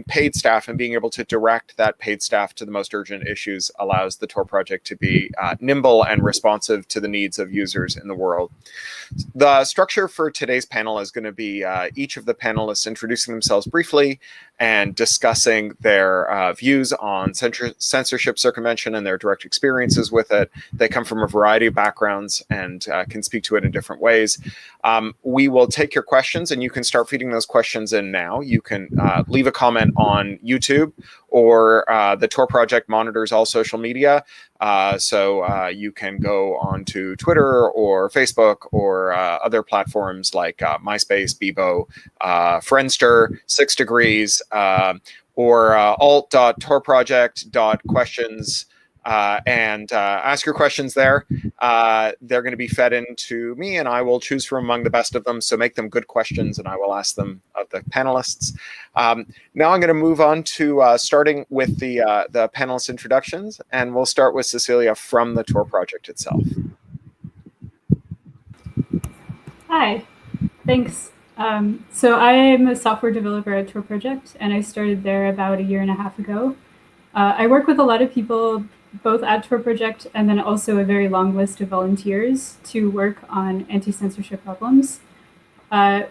paid staff and being able to direct that paid staff to the most urgent issues allows the Tor project to be nimble and responsive to the needs of users in the world. The structure for today's panel is going to be each of the panelists introducing themselves briefly and discussing their views on censorship circumvention and their direct experiences with it. They come from a variety of backgrounds and can speak to it in different ways. We will take your questions, and you can start feeding those questions in now. You can leave a comment on YouTube, or the Tor project monitors all social media. So you can go onto Twitter or Facebook or other platforms like MySpace, Bebo, Friendster, 6 Degrees, or alt.torproject.questions, and ask your questions there. They're going to be fed into me, and I will choose from among the best of them. So make them good questions, and I will ask them of the panelists. Now I'm going to move on to starting with the panelist introductions, and we'll start with Cecilia from the Tor project itself. Hi, thanks. So I'm a software developer at Tor project, and I started there about 1.5 years ago. I work with a lot of people, both at Tor project and then also a very long list of volunteers to work on anti-censorship problems.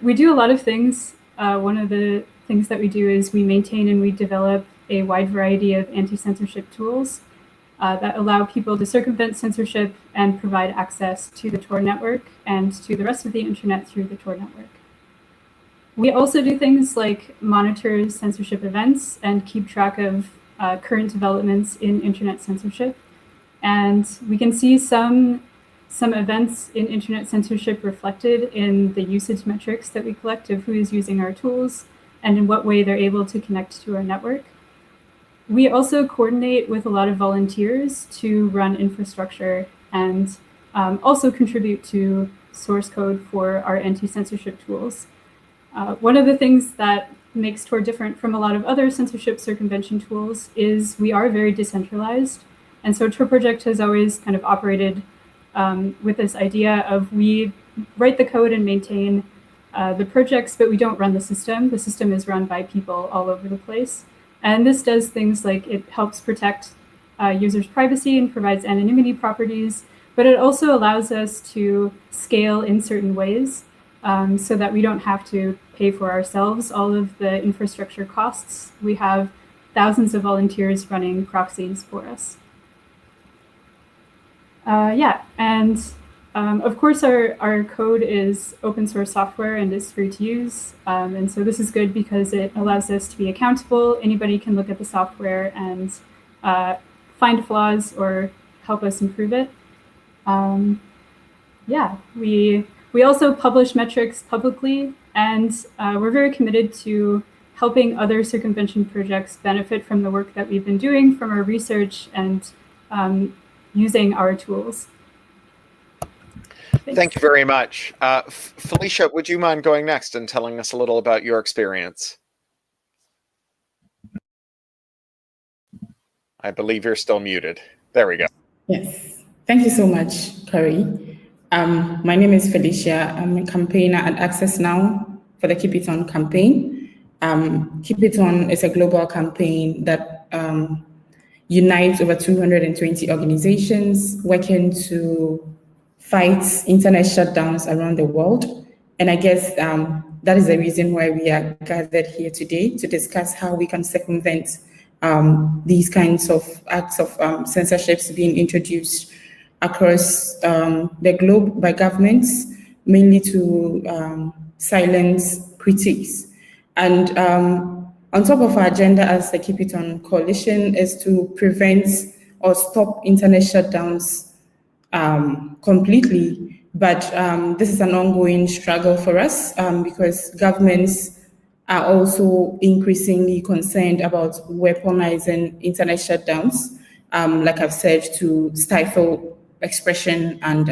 We do a lot of things. One of the things that we do is we maintain and we develop a wide variety of anti-censorship tools that allow people to circumvent censorship and provide access to the Tor network and to the rest of the internet through the Tor network. We also do things like monitor censorship events and keep track of current developments in internet censorship. And we can see some events in internet censorship reflected in the usage metrics that we collect of who is using our tools and in what way they're able to connect to our network. We also coordinate with a lot of volunteers to run infrastructure and also contribute to source code for our anti-censorship tools. One of the things that makes Tor different from a lot of other censorship circumvention tools is we are very decentralized. And so Tor project has always kind of operated with this idea of we write the code and maintain the projects, but we don't run the system. The system is run by people all over the place. And this does things like it helps protect users' privacy and provides anonymity properties, but it also allows us to scale in certain ways so that we don't have to pay for ourselves all of the infrastructure costs. We have thousands of volunteers running proxies for us. Of course, our code is open source software and is free to use. And so this is good because it allows us to be accountable. Anybody can look at the software and find flaws or help us improve it. We also publish metrics publicly, and we're very committed to helping other circumvention projects benefit from the work that we've been doing from our research and using our tools. Thanks. Thank you very much. Felicia, would you mind going next and telling us a little about your experience? I believe you're still muted. There we go. Yes, thank you so much, Corey. My name is Felicia. I'm a campaigner at Access Now for the Keep It On campaign. Keep It On is a global campaign that unites over 220 organizations working to fight internet shutdowns around the world. And I guess that is the reason why we are gathered here today to discuss how we can circumvent these kinds of acts of censorships being introduced across the globe by governments, mainly to silence critiques. And on top of our agenda as the Keep It On Coalition is to prevent or stop internet shutdowns completely. But this is an ongoing struggle for us because governments are also increasingly concerned about weaponizing internet shutdowns, like I've said, to stifle expression and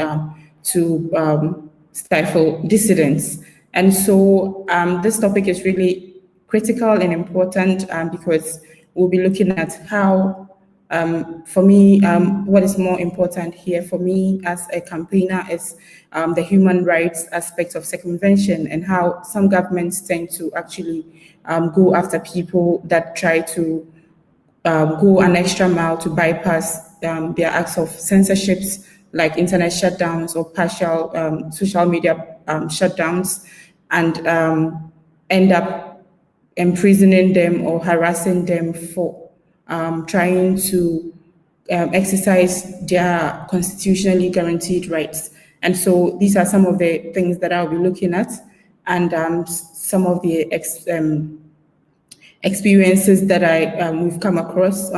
to stifle dissidents. And so this topic is really critical and important because we'll be looking at how For me, what is more important here for me as a campaigner is the human rights aspect of circumvention and how some governments tend to actually go after people that try to go an extra mile to bypass their acts of censorships like internet shutdowns or partial social media shutdowns and end up imprisoning them or harassing them for trying to exercise their constitutionally guaranteed rights. And so these are some of the things that I'll be looking at and some of the experiences that we've come across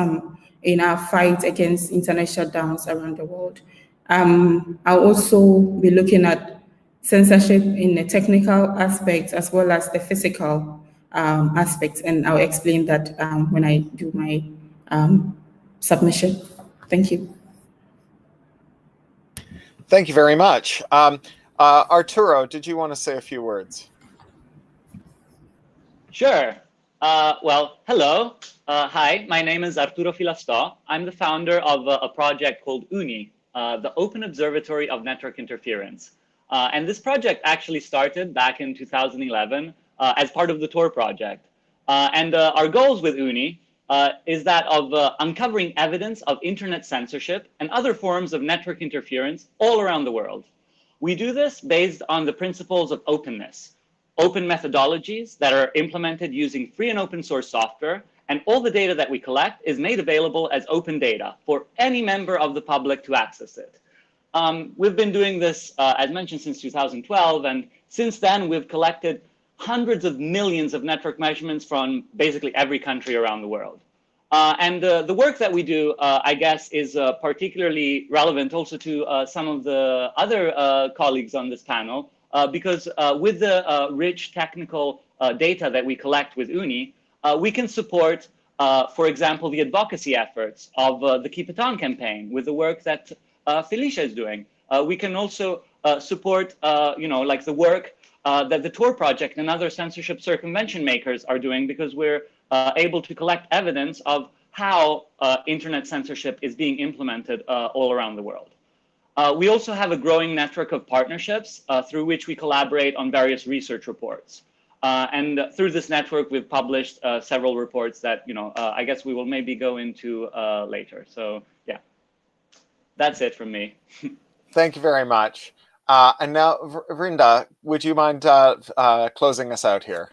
in our fight against internet shutdowns around the world. I'll also be looking at censorship in the technical aspect as well as the physical aspects, and I'll explain that when I do my submission. Thank you. Thank you very much. Arturo, did you want to say a few words? Sure. Well, hello. Hi, my name is Arturo Filastò. I'm the founder of a project called UNI, the Open Observatory of Network Interference. And this project actually started back in 2011 as part of the Tor project. And our goals with UNI is that of uncovering evidence of internet censorship and other forms of network interference all around the world. We do this based on the principles of openness, open methodologies that are implemented using free and open source software, and all the data that we collect is made available as open data for any member of the public to access it. We've been doing this, as mentioned, since 2012, and since then we've collected hundreds of millions of network measurements from basically every country around the world. And the work that we do, I guess, is particularly relevant also to some of the other colleagues on this panel, because with the rich technical data that we collect with UNI, we can support, for example, the advocacy efforts of the Keep It On campaign with the work that Felicia is doing. We can also support, like the work that the Tor project and other censorship circumvention makers are doing, because we're able to collect evidence of how internet censorship is being implemented all around the world. We also have a growing network of partnerships through which we collaborate on various research reports. And through this network, we've published several reports that, I guess we will maybe go into later. So yeah, that's it from me. Thank you very much. And now, Rinda, would you mind closing us out here?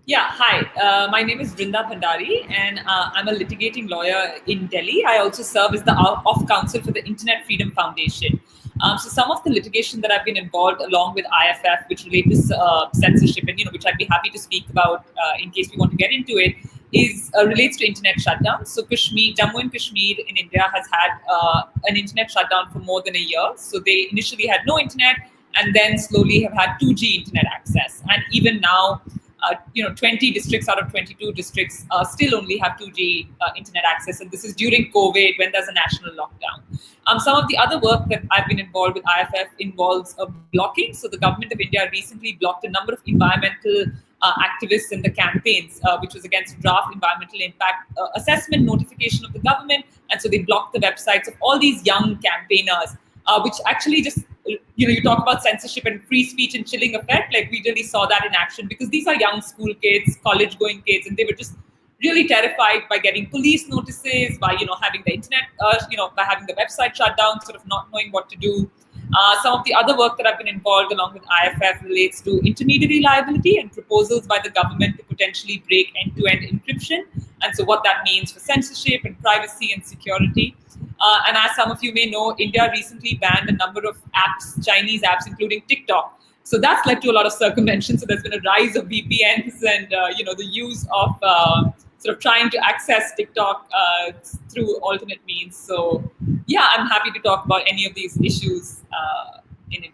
Yeah, hi. My name is Rinda Bhandari, and I'm a litigating lawyer in Delhi. I also serve as the off-counsel for the Internet Freedom Foundation. So some of the litigation that I've been involved along with IFF, which relate to censorship, and which I'd be happy to speak about in case we want to get into it, is relates to internet shutdown. So Jammu and Kashmir in India has had an internet shutdown for more than a year. So they initially had no internet, and then slowly have had 2G internet access. And even now, 20 districts out of 22 districts still only have 2G internet access, and this is during COVID when there's a national lockdown. Some of the other work that I've been involved with IFF involves blocking. So the government of India recently blocked a number of environmental activists in the campaigns, which was against draft environmental impact assessment notification of the government, and so they blocked the websites of all these young campaigners, which actually just you talk about censorship and free speech and chilling effect. Like, we really saw that in action, because these are young school kids, college-going kids, and they were just really terrified by getting police notices, by having the internet, by having the website shut down, sort of not knowing what to do. Some of the other work that I've been involved along with IFF relates to intermediary liability and proposals by the government to potentially break end-to-end encryption, and so what that means for censorship and privacy and security. And as some of you may know, India recently banned a number of apps, Chinese apps, including TikTok. So that's led to a lot of circumvention. So there's been a rise of VPNs and the use of sort of trying to access TikTok through alternate means. So yeah, I'm happy to talk about any of these issues in India.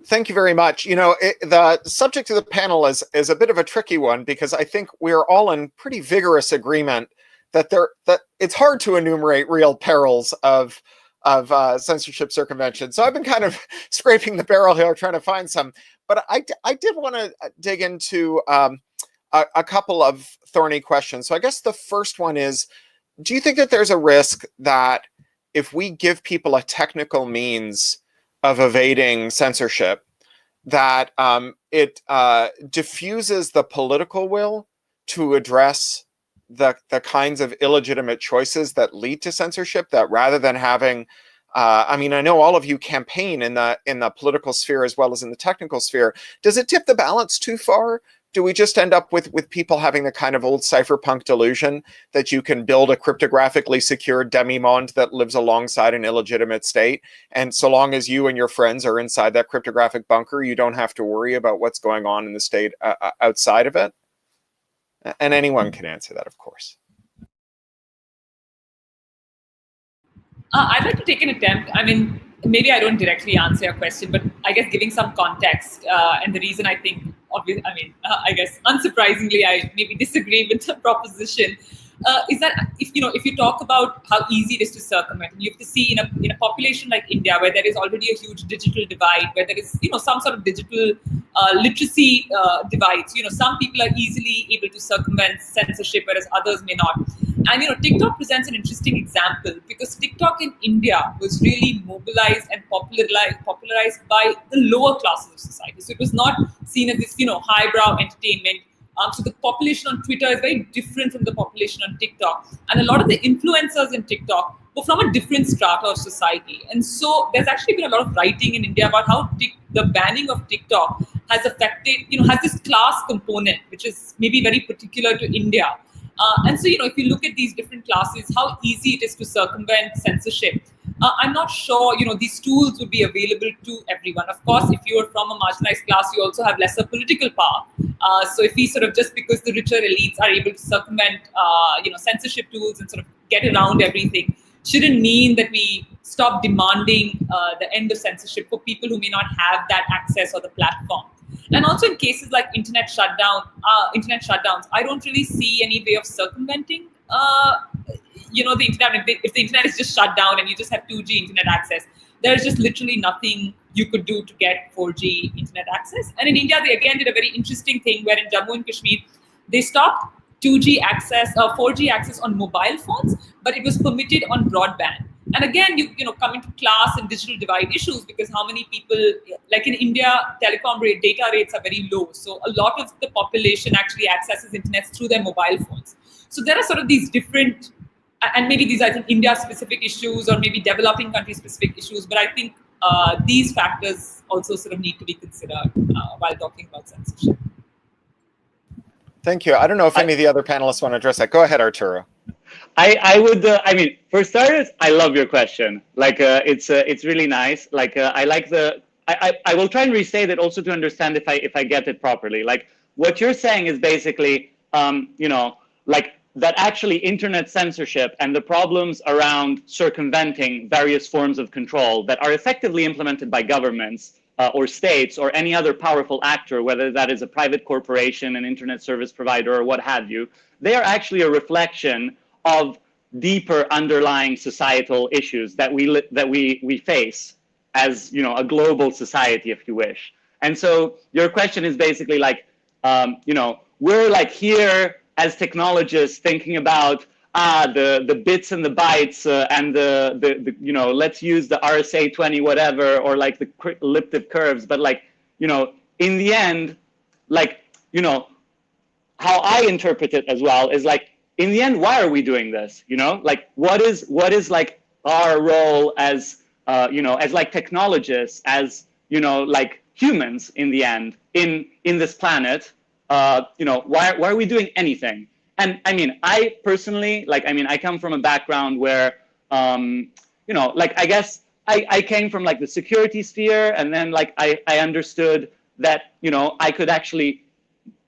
Thank you very much. The subject of the panel is a bit of a tricky one, because I think we're all in pretty vigorous agreement that it's hard to enumerate real perils of censorship circumvention. So I've been kind of scraping the barrel here trying to find some. But I did want to dig into a couple of thorny questions. So I guess the first one is, do you think that there's a risk that if we give people a technical means of evading censorship, that it diffuses the political will to address the kinds of illegitimate choices that lead to censorship, that rather than having I mean, I know all of you campaign in the political sphere as well as in the technical sphere. Does it tip the balance too far? Do we just end up with people having the kind of old cypherpunk delusion that you can build a cryptographically secure demi-monde that lives alongside an illegitimate state, and so long as you and your friends are inside that cryptographic bunker, you don't have to worry about what's going on in the state outside of it? And anyone can answer that, of course. I'd like to take an attempt. I mean, maybe I don't directly answer your question, but I guess giving some context, and the reason I think, I guess unsurprisingly, I maybe disagree with the proposition, is that if you talk about how easy it is to circumvent, you have to see in a population like India, where there is already a huge digital divide, where there is some sort of digital literacy divides. Some people are easily able to circumvent censorship, whereas others may not. And TikTok presents an interesting example, because TikTok in India was really mobilized and popularized by the lower classes of society. So it was not seen as this highbrow entertainment. So the population on Twitter is very different from the population on TikTok. And a lot of the influencers in TikTok were from a different strata of society. And so there's actually been a lot of writing in India about how the banning of TikTok has affected, has this class component, which is maybe very particular to India. And so, if you look at these different classes, how easy it is to circumvent censorship, I'm not sure, these tools would be available to everyone. Of course, if you are from a marginalized class, you also have lesser political power. So if we just because the richer elites are able to circumvent, censorship tools and sort of get around everything, shouldn't mean that we stop demanding the end of censorship for people who may not have that access or the platform. And also in cases like internet shutdowns, I don't really see any way of circumventing, the internet. If the internet is just shut down and you just have 2G internet access, there's just literally nothing you could do to get 4G internet access. And in India, they again did a very interesting thing where in Jammu and Kashmir, they stopped 2G access, 4G access on mobile phones, but it was permitted on broadband. And again, you come into class and digital divide issues, because how many people, like in India, telecom data rates are very low. So a lot of the population actually accesses internet through their mobile phones. So there are sort of these different, and maybe these are India-specific issues or maybe developing country-specific issues, but I think these factors also sort of need to be considered while talking about censorship. Thank you. I don't know if any of the other panelists want to address that. Go ahead, Arturo. I would. For starters, I love your question. It's really nice. I like the. I will try and restate it also to understand if I get it properly. Like what you're saying is basically, that actually internet censorship and the problems around circumventing various forms of control that are effectively implemented by governments or states or any other powerful actor, whether that is a private corporation, an internet service provider, or what have you, they are actually a reflection of deeper underlying societal issues that we face as a global society, if you wish. And so your question is basically we're here as technologists thinking about the bits and the bytes and the let's use the RSA 20 whatever, or the elliptic curves, but in the end, how I interpret it as well is in the end, why are we doing this? What is our role as as technologists, as humans in the end in this planet? Why are we doing anything? And I personally, I come from a background where, I guess I came from the security sphere, and then I understood that, I could actually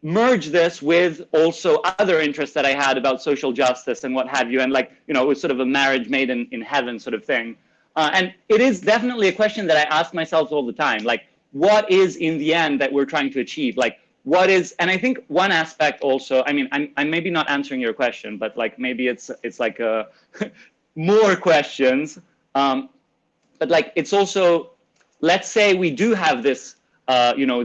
merge this with also other interests that I had about social justice and what have you. And it was sort of a marriage made in heaven sort of thing. And it is definitely a question that I ask myself all the time. What is in the end that we're trying to achieve? What is, and I think one aspect also, I'm maybe not answering your question, but maybe it's more questions. But it's also, let's say we do have this,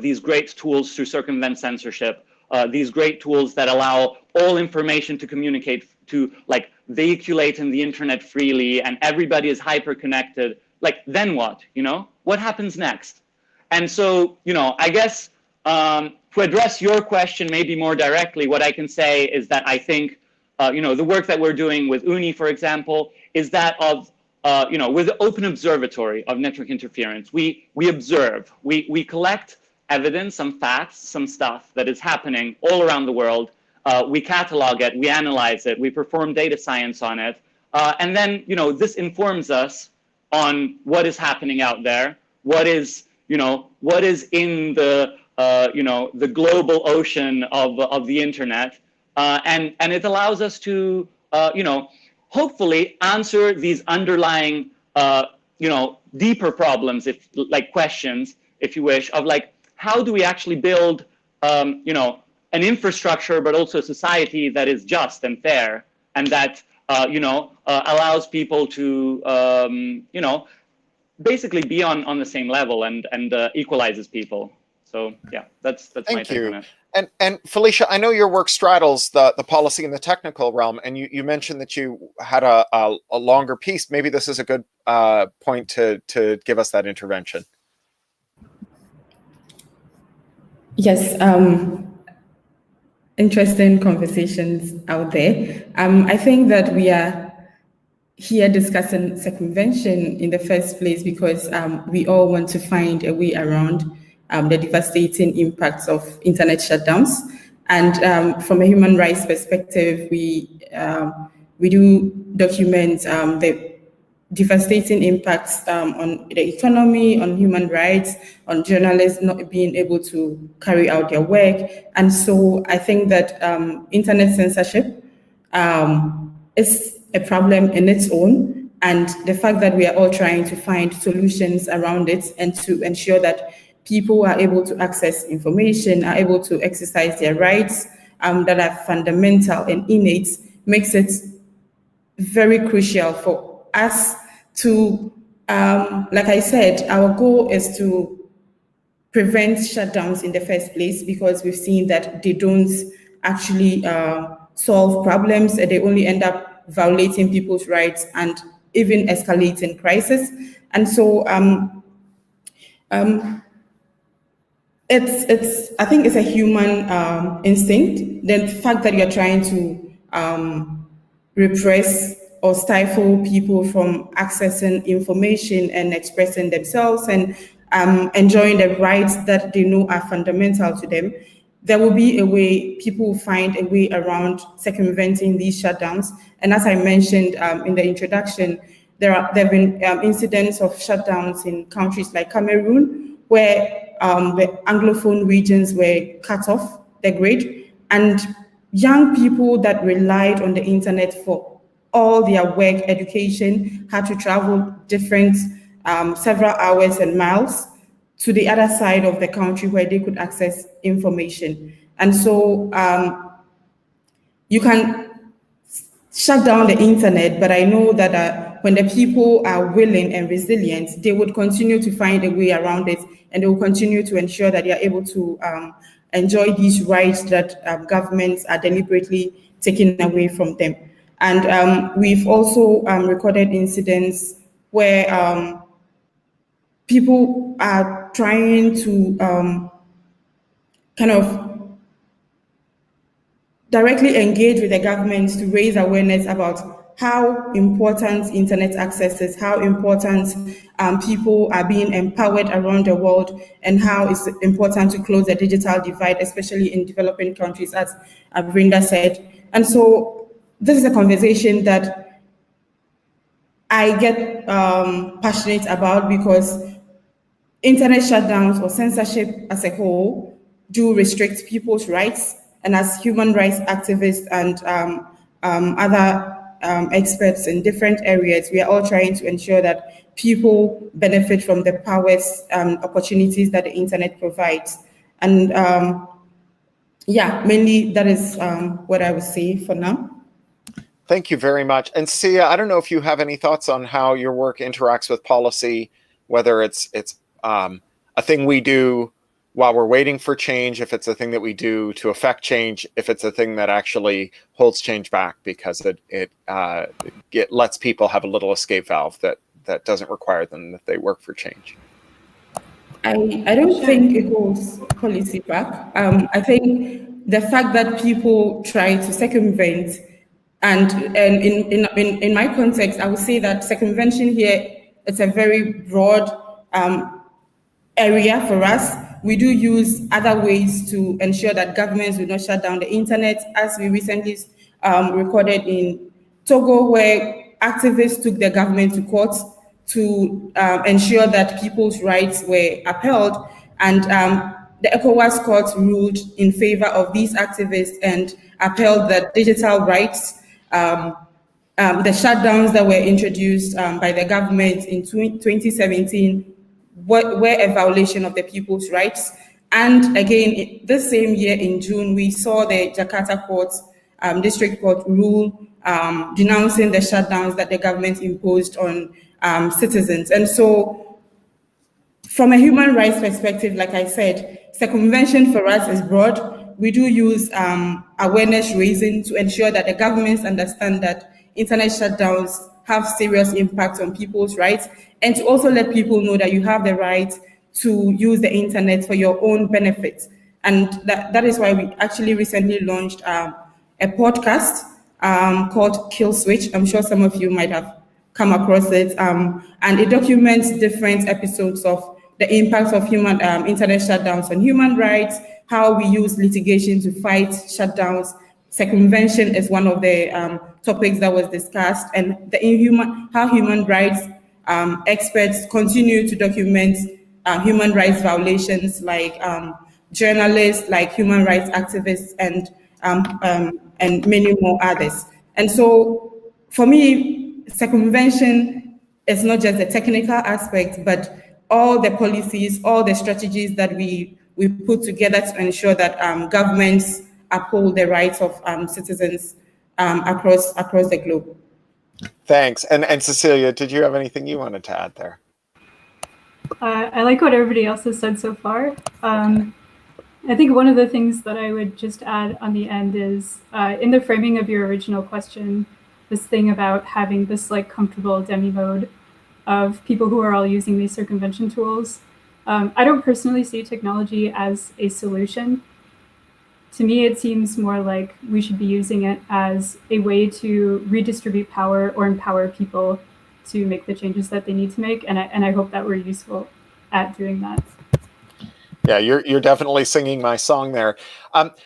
these great tools to circumvent censorship. these great tools that allow all information to communicate, to like vehiculate in the internet freely, and everybody is hyper connected, like then what, you know? What happens next? And so, you know, I guess to address your question maybe more directly, what I can say is that I think, you know, the work that we're doing with UNI, for example, is that of, you know, with the Open Observatory of Network Interference, we observe, we collect evidence, some facts, some stuff that is happening all around the world. We catalog it, we analyze it, we perform data science on it. And then, you know, this informs us on what is happening out there, what is, you know, what is in the, you know, the global ocean of the internet. And it allows us to, you know, hopefully answer these underlying, you know, deeper problems, if like questions, if you wish, of like, how do we actually build, you know, an infrastructure, but also a society that is just and fair, and that, you know, allows people to, you know, basically be on the same level and equalizes people. So yeah, that's my take on it. And Felicia, I know your work straddles the policy and the technical realm, and you mentioned that you had a longer piece. Maybe this is a good point to give us that intervention. Yes, interesting conversations out there. I think that we are here discussing circumvention in the first place because we all want to find a way around the devastating impacts of internet shutdowns. And from a human rights perspective, we do document the devastating impacts on the economy, on human rights, on journalists not being able to carry out their work. And so I think that internet censorship is a problem in its own. And the fact that we are all trying to find solutions around it and to ensure that people are able to access information, are able to exercise their rights that are fundamental and innate, makes it very crucial for us to, like I said, our goal is to prevent shutdowns in the first place because we've seen that they don't actually solve problems, and they only end up violating people's rights and even escalating crisis. And so I think it's a human instinct. The fact that you're trying to repress or stifle people from accessing information and expressing themselves and enjoying the rights that they know are fundamental to them, there will be a way, people will find a way around circumventing these shutdowns. And as I mentioned in the introduction, there have been incidents of shutdowns in countries like Cameroon, where the Anglophone regions were cut off the grid, and young people that relied on the internet for all their work, education, had to travel different, several hours and miles to the other side of the country where they could access information. And so you can shut down the internet, but I know that when the people are willing and resilient, they would continue to find a way around it, and they will continue to ensure that they are able to enjoy these rights that governments are deliberately taking away from them. And we've also recorded incidents where people are trying to kind of directly engage with the government to raise awareness about how important internet access is, how important people are being empowered around the world, and how it's important to close the digital divide, especially in developing countries, as Meetrinda said. And so this is a conversation that I get passionate about because internet shutdowns or censorship as a whole do restrict people's rights. And as human rights activists and other experts in different areas, we are all trying to ensure that people benefit from the powers and opportunities that the internet provides. And yeah, mainly that is what I would say for now. Thank you very much. And Sia, I don't know if you have any thoughts on how your work interacts with policy, whether it's a thing we do while we're waiting for change, if it's a thing that we do to affect change, if it's a thing that actually holds change back because it lets people have a little escape valve that doesn't require them that they work for change. I don't think it holds policy back. I think the fact that people try to circumvent, and in my context, I would say that circumvention here, it's a very broad area for us. We do use other ways to ensure that governments will not shut down the internet, as we recently recorded in Togo, where activists took the government to court to ensure that people's rights were upheld. And the ECOWAS court ruled in favor of these activists and upheld the digital rights. The shutdowns that were introduced by the government in 2017 were a violation of the people's rights. And again, this same year in June, we saw the Jakarta court, district court rule denouncing the shutdowns that the government imposed on citizens. And so from a human rights perspective, like I said, circumvention for us is broad. We do use awareness raising to ensure that the governments understand that internet shutdowns have serious impact on people's rights, and to also let people know that you have the right to use the internet for your own benefit. And that is why we actually recently launched a podcast called Kill Switch. I'm sure some of you might have come across it. And it documents different episodes of the impact of internet shutdowns on human rights, how we use litigation to fight shutdowns. Circumvention is one of the topics that was discussed, and how human rights experts continue to document human rights violations, like journalists, like human rights activists, and many more others. And so for me, circumvention is not just the technical aspect, but all the policies, all the strategies that we put together to ensure that governments uphold the rights of citizens across the globe. Thanks. And Cecilia, did you have anything you wanted to add there? I like what everybody else has said so far. I think one of the things that I would just add on the end is, in the framing of your original question, this thing about having this like comfortable demi mode of people who are all using these circumvention tools. I don't personally see technology as a solution. To me, it seems more like we should be using it as a way to redistribute power or empower people to make the changes that they need to make. And I hope that we're useful at doing that. Yeah, you're definitely singing my song there.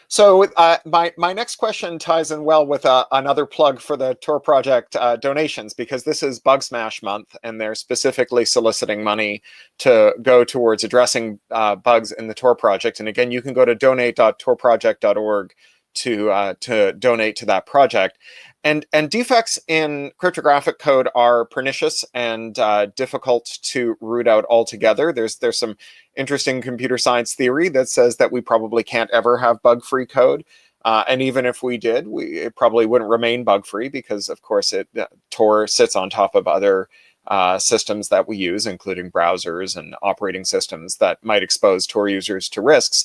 So my next question ties in well with another plug for the Tor project donations, because this is Bug Smash month, and they're specifically soliciting money to go towards addressing bugs in the Tor project. And again, you can go to donate.torproject.org to donate to that project. And defects in cryptographic code are pernicious and difficult to root out altogether. There's some interesting computer science theory that says that we probably can't ever have bug-free code. And even if we did, it probably wouldn't remain bug-free because, of course, Tor sits on top of other systems that we use, including browsers and operating systems that might expose Tor users to risks.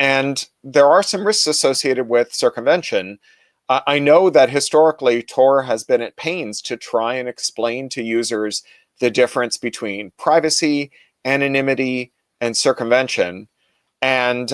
And there are some risks associated with circumvention. I know that historically Tor has been at pains to try and explain to users the difference between privacy, anonymity, and circumvention. And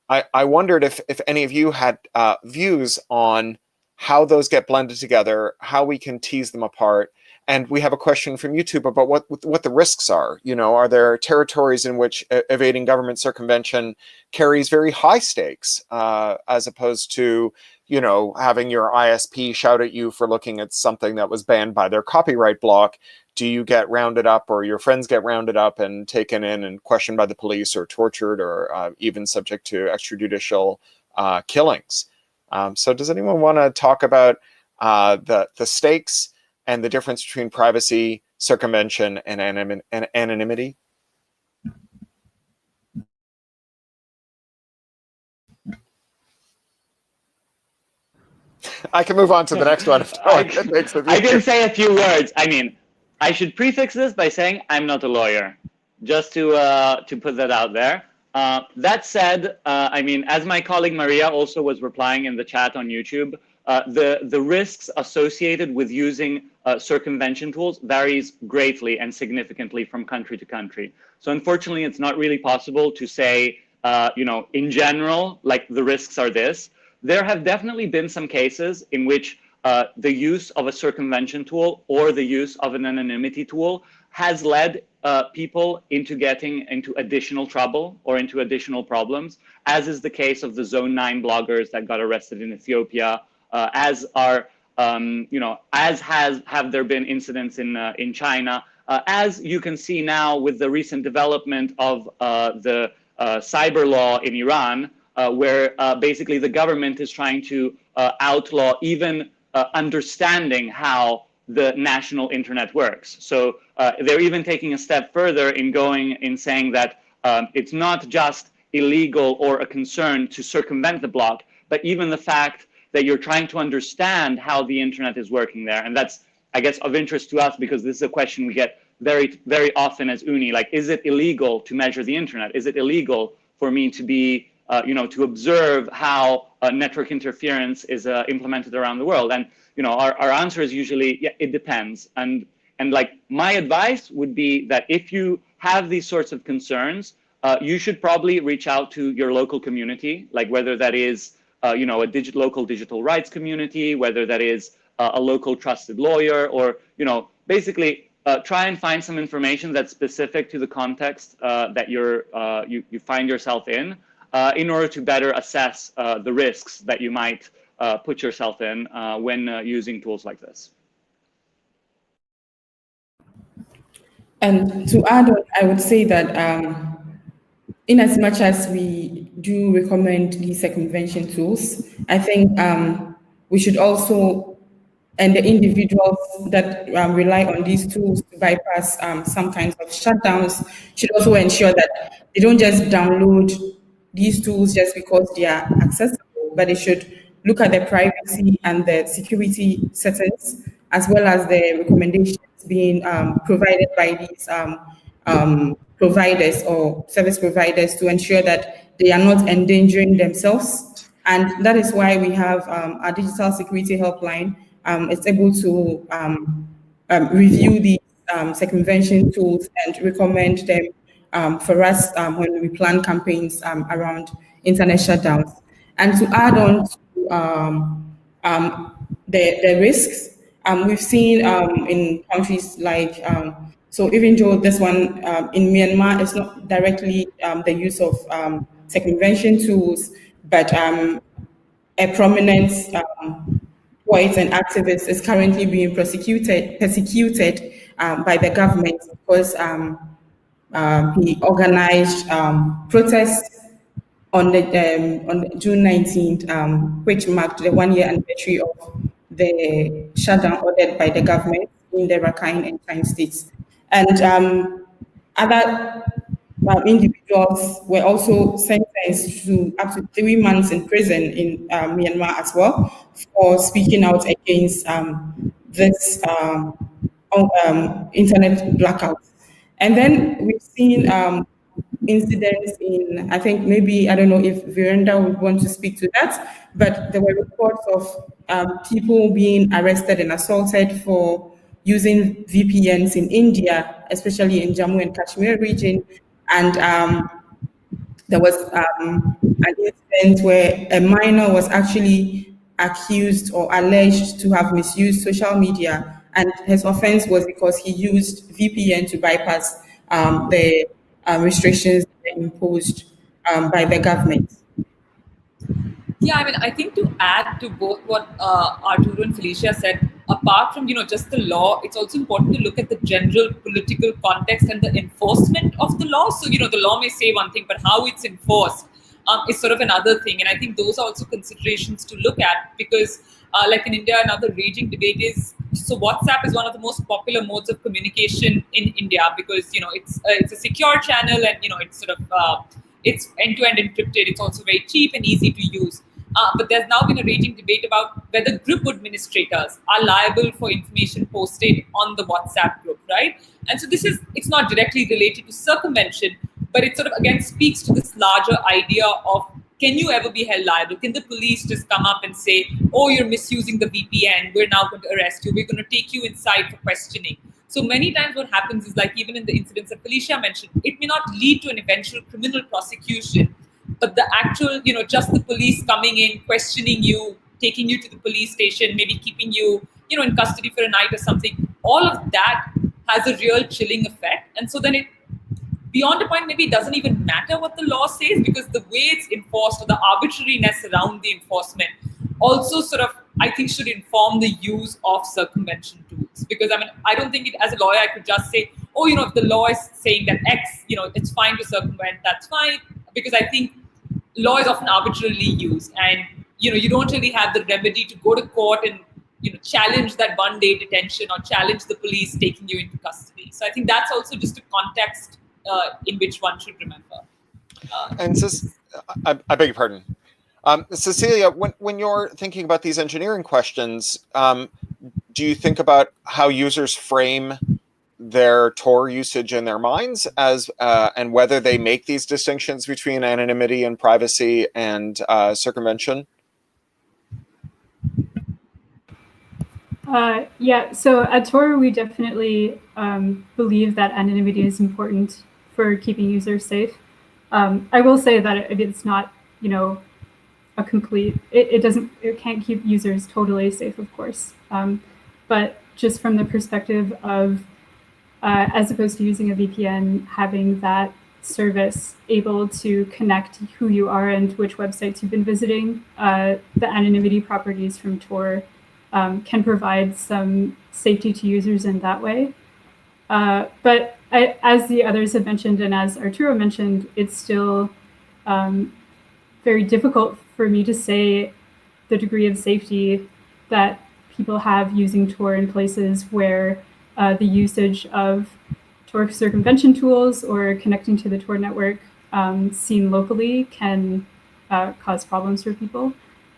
I wondered if any of you had views on how those get blended together, how we can tease them apart. And we have a question from YouTube about what the risks are. You know, are there territories in which evading government circumvention carries very high stakes, as opposed to, you know, having your ISP shout at you for looking at something that was banned by their copyright block? Do you get rounded up, or your friends get rounded up and taken in and questioned by the police, or tortured, or even subject to extrajudicial killings? So does anyone want to talk about the stakes and the difference between privacy, circumvention, and anonymity? I can move on to the next one. I can say a few words. I mean, I should prefix this by saying I'm not a lawyer, just to put that out there. That said, I mean, as my colleague Maria also was replying in the chat on YouTube, the risks associated with using circumvention tools varies greatly and significantly from country to country. So unfortunately, it's not really possible to say, you know, in general, like the risks are this. There have definitely been some cases in which the use of a circumvention tool or the use of an anonymity tool has led people into getting into additional trouble or into additional problems, as is the case of the Zone 9 bloggers that got arrested in Ethiopia, as are, you know, as have there been incidents in China, as you can see now with the recent development of the cyber law in Iran, where basically the government is trying to outlaw even understanding how the national internet works. So they're even taking a step further in saying that it's not just illegal or a concern to circumvent the block, but even the fact that you're trying to understand how the internet is working there. And that's, I guess, of interest to us because this is a question we get very, very often as UNI, like, is it illegal to measure the internet? Is it illegal for me to be, you know, to observe how network interference is implemented around the world? And, you know, our answer is usually, yeah, it depends. And like, my advice would be that if you have these sorts of concerns, you should probably reach out to your local community, like whether that is, you know, a local digital rights community, whether that is a local trusted lawyer, or, you know, basically try and find some information that's specific to the context that you find yourself in order to better assess the risks that you might put yourself in when using tools like this. And to add on, I would say that in as much as we do recommend these circumvention tools, I think we should also, and the individuals that rely on these tools to bypass some kinds of shutdowns should also ensure that they don't just download these tools just because they are accessible, but they should look at the privacy and the security settings, as well as the recommendations being provided by these providers or service providers to ensure that they are not endangering themselves. And that is why we have our digital security helpline. It's able to review these circumvention tools and recommend them for us when we plan campaigns around internet shutdowns. And to add on to the risks, we've seen in countries like, so even though this one in Myanmar is not directly the use of circumvention tools, but a prominent poet and activist is currently being persecuted by the government because he organized protests on the June 19th, which marked the 1-year anniversary of the shutdown ordered by the government in the Rakhine and Rakhine states. And other individuals were also sentenced to up to 3 months in prison in Myanmar as well for speaking out against this internet blackouts. And then we've seen incidents in, I think maybe, I don't know if Virenda would want to speak to that, but there were reports of people being arrested and assaulted for using VPNs in India, especially in Jammu and Kashmir region. And there was an incident where a minor was actually accused or alleged to have misused social media, and his offense was because he used VPN to bypass the restrictions imposed by the government. Yeah, I mean, I think to add to both what Arturo and Felicia said, apart from, just the law, it's also important to look at the general political context and the enforcement of the law. So, the law may say one thing, but how it's enforced is sort of another thing. And I think those are also considerations to look at because, like in India, another raging debate is, so WhatsApp is one of the most popular modes of communication in India because, it's a secure channel and, it's sort of, it's end-to-end encrypted. It's also very cheap and easy to use. But there's now been a raging debate about whether group administrators are liable for information posted on the WhatsApp group, right? And so it's not directly related to circumvention, but but it sort of again speaks to this larger idea of, can you ever be held liable? Can the police just come up and say, oh, you're misusing the VPN, we're now going to arrest you, we're going to take you inside for questioning? So many times what happens is, like even in the incidents that Felicia mentioned, it may not lead to an eventual criminal prosecution, but the actual, just the police coming in, questioning you, taking you to the police station, maybe keeping you, in custody for a night or something, all of that has a real chilling effect. And so then it, beyond a point, maybe it doesn't even matter what the law says, because the way it's enforced or the arbitrariness around the enforcement also sort of, I think, should inform the use of circumvention tools. Because I don't think as a lawyer, I could just say, oh, if the law is saying that X, it's fine to circumvent, that's fine. Because I think law is often arbitrarily used, and, you don't really have the remedy to go to court and, challenge that one-day detention or challenge the police taking you into custody. So I think that's also just a context in which one should remember. And I beg your pardon. Cecilia, when you're thinking about these engineering questions, do you think about how users frame their Tor usage in their minds as and whether they make these distinctions between anonymity and privacy and circumvention? Yeah, so at Tor, we definitely believe that anonymity is important for keeping users safe. I will say that it's not, a complete, it can't keep users totally safe, of course. But just from the perspective of, as opposed to using a VPN, having that service able to connect who you are and which websites you've been visiting, the anonymity properties from Tor can provide some safety to users in that way. But as the others have mentioned, and as Arturo mentioned, it's still very difficult for me to say the degree of safety that people have using Tor in places where the usage of Tor circumvention tools or connecting to the Tor network seen locally can cause problems for people.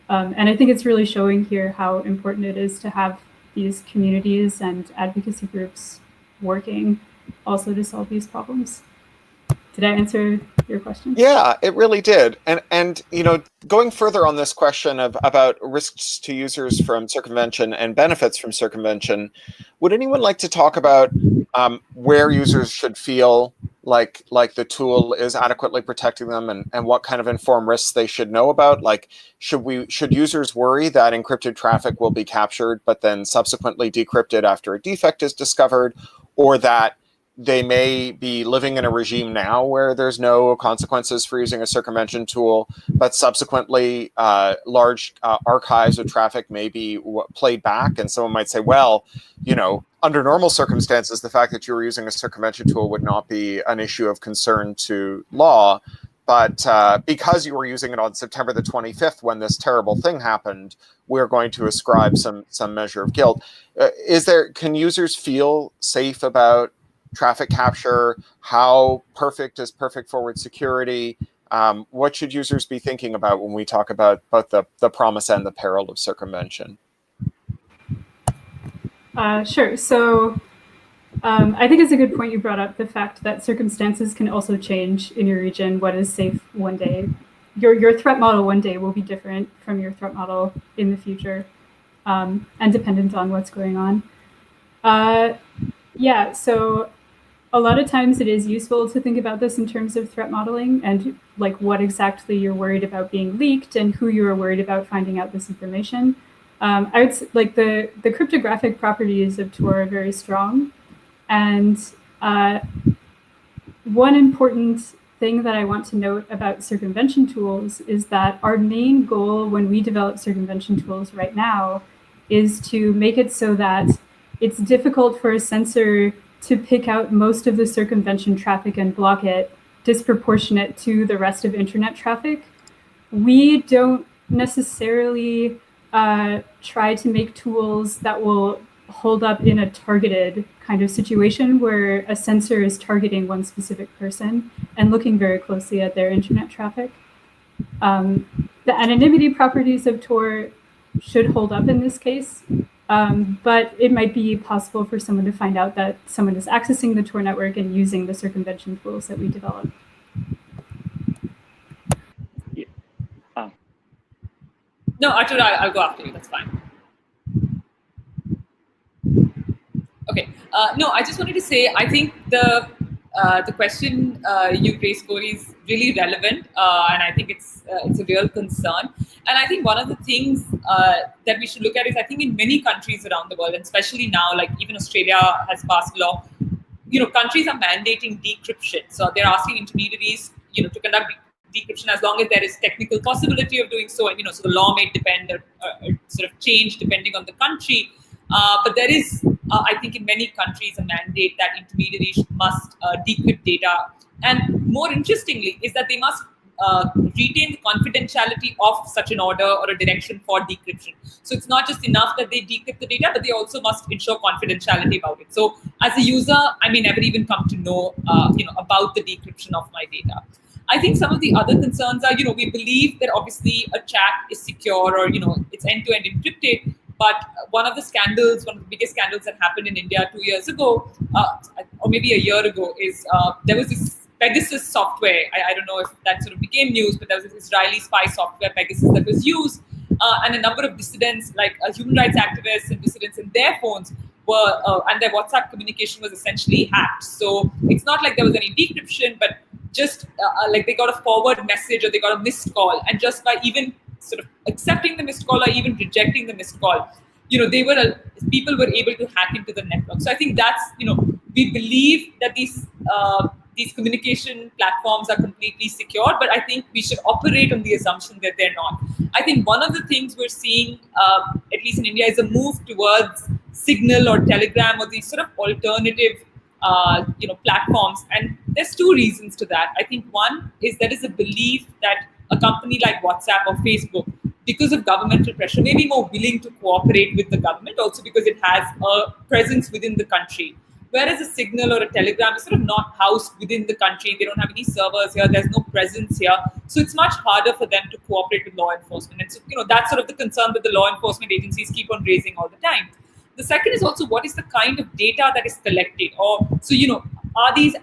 And I think it's really showing here how important it is to have these communities and advocacy groups working also to solve these problems. Did I answer your question? Yeah, it really did. And going further on this question about risks to users from circumvention and benefits from circumvention, would anyone like to talk about where users should feel like the tool is adequately protecting them, and what kind of informed risks they should know about? Like, should users worry that encrypted traffic will be captured but then subsequently decrypted after a defect is discovered, or that they may be living in a regime now where there's no consequences for using a circumvention tool, but subsequently large archives of traffic may be played back, and someone might say, well, under normal circumstances, the fact that you were using a circumvention tool would not be an issue of concern to law, but because you were using it on September the 25th when this terrible thing happened, we're going to ascribe some measure of guilt. Can users feel safe about traffic capture? How perfect is perfect forward security? What should users be thinking about when we talk about both the promise and the peril of circumvention? Sure. So I think it's a good point you brought up, the fact that circumstances can also change in your region. What is safe one day? Your threat model one day will be different from your threat model in the future, and dependent on what's going on. Yeah, so a lot of times it is useful to think about this in terms of threat modeling and like what exactly you're worried about being leaked and who you are worried about finding out this information. I would say, like, the cryptographic properties of Tor are very strong. And one important thing that I want to note about circumvention tools is that our main goal when we develop circumvention tools right now is to make it so that it's difficult for a censor to pick out most of the circumvention traffic and block it disproportionate to the rest of internet traffic. We don't necessarily try to make tools that will hold up in a targeted kind of situation where a censor is targeting one specific person and looking very closely at their internet traffic. The anonymity properties of Tor should hold up in this case, but it might be possible for someone to find out that someone is accessing the Tor network and using the circumvention tools that we develop. No, Arturo, I'll go after you. That's fine. Okay. No, I just wanted to say, I think the question you raised, Corey, is really relevant, and I think it's a real concern. And I think one of the things that we should look at is, I think in many countries around the world, and especially now, like even Australia has passed law, countries are mandating decryption. So they're asking intermediaries, to conduct decryption as long as there is technical possibility of doing so. And, so the law may depend or sort of change depending on the country. But there is, I think in many countries, a mandate that intermediaries must decrypt data. And more interestingly is that they must retain the confidentiality of such an order or a direction for decryption. So it's not just enough that they decrypt the data, but they also must ensure confidentiality about it. So as a user, I may never even come to know, about the decryption of my data. I think some of the other concerns are, we believe that obviously a chat is secure or, it's end-to-end encrypted. But one of the biggest scandals that happened in India 2 years ago, or maybe a year ago, is there was this Pegasus software. I don't know if that sort of became news, but there was this Israeli spy software, Pegasus, that was used. And a number of dissidents, like human rights activists and dissidents in their phones were, and their WhatsApp communication was essentially hacked. So it's not like there was any decryption, but just like they got a forward message or they got a missed call. And just by even sort of accepting the missed call or even rejecting the missed call, people were able to hack into the network. So I think that's, we believe that these communication platforms are completely secure, but I think we should operate on the assumption that they're not. I think one of the things we're seeing, at least in India, is a move towards Signal or Telegram or these sort of alternative platforms. And there's two reasons to that. I think one is there is a belief that a company like WhatsApp or Facebook, because of governmental pressure, may be more willing to cooperate with the government, also because it has a presence within the country. Whereas a Signal or a Telegram is sort of not housed within the country. They don't have any servers here. There's no presence here. So it's much harder for them to cooperate with law enforcement. And so, that's sort of the concern that the law enforcement agencies keep on raising all the time. The second is also, what is the kind of data that is collected? Or, so, are these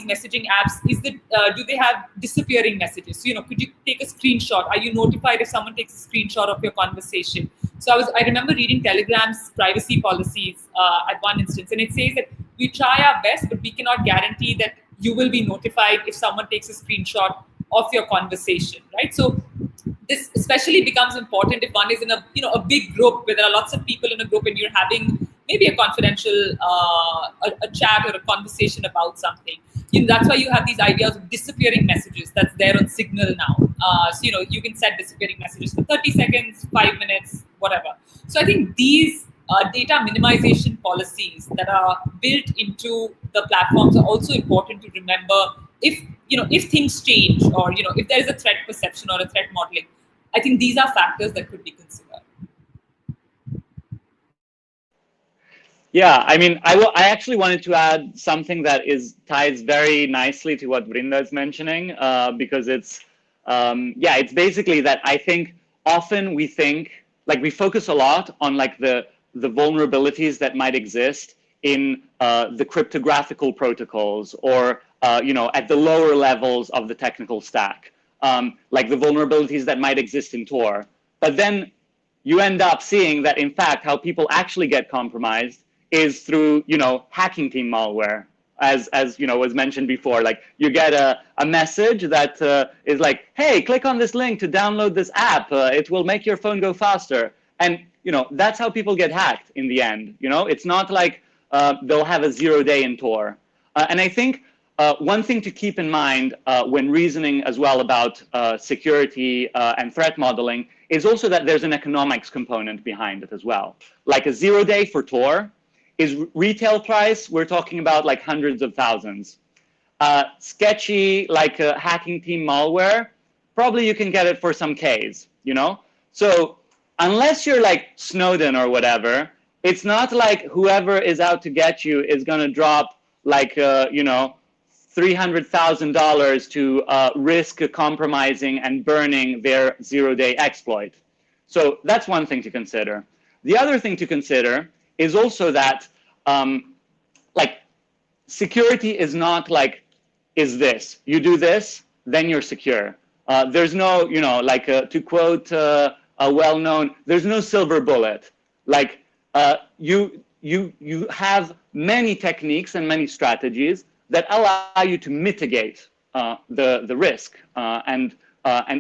messaging apps, do they have disappearing messages? So, could you take a screenshot? Are you notified if someone takes a screenshot of your conversation? So I remember reading Telegram's privacy policies at one instance, and it says that we try our best, but we cannot guarantee that you will be notified if someone takes a screenshot of your conversation, right? So this especially becomes important if one is in a big group where there are lots of people in a group and you're having maybe a confidential a chat or a conversation about something. That's why you have these ideas of disappearing messages that's there on Signal now. So you can set disappearing messages for 30 seconds, 5 minutes, whatever. So I think these data minimization policies that are built into the platforms are also important to remember. If things change or if there is a threat perception or a threat modeling, I think these are factors that could be considered. Yeah, I mean, I actually wanted to add something that ties very nicely to what Vrinda is mentioning, because it's basically that I think often we focus a lot on like the vulnerabilities that might exist in the cryptographical protocols or at the lower levels of the technical stack, like the vulnerabilities that might exist in Tor. But then you end up seeing that in fact how people actually get compromised is through hacking team malware, as was mentioned before. Like you get a message that is like, hey, click on this link to download this app. It will make your phone go faster. And that's how people get hacked in the end. It's not like they'll have a 0-day in Tor. And I think one thing to keep in mind when reasoning as well about security and threat modeling is also that there's an economics component behind it as well. Like a 0-day for Tor is retail price, we're talking about like hundreds of thousands. Sketchy, like hacking team malware, probably you can get it for some Ks, So unless you're like Snowden or whatever, it's not like whoever is out to get you is going to drop like, $300,000 to risk compromising and burning their 0-day exploit. So that's one thing to consider. The other thing to consider is also that security is not like, is this, you do this, then you're secure. There's no, to quote well-known. There's no silver bullet. Like you have many techniques and many strategies that allow you to mitigate the risk and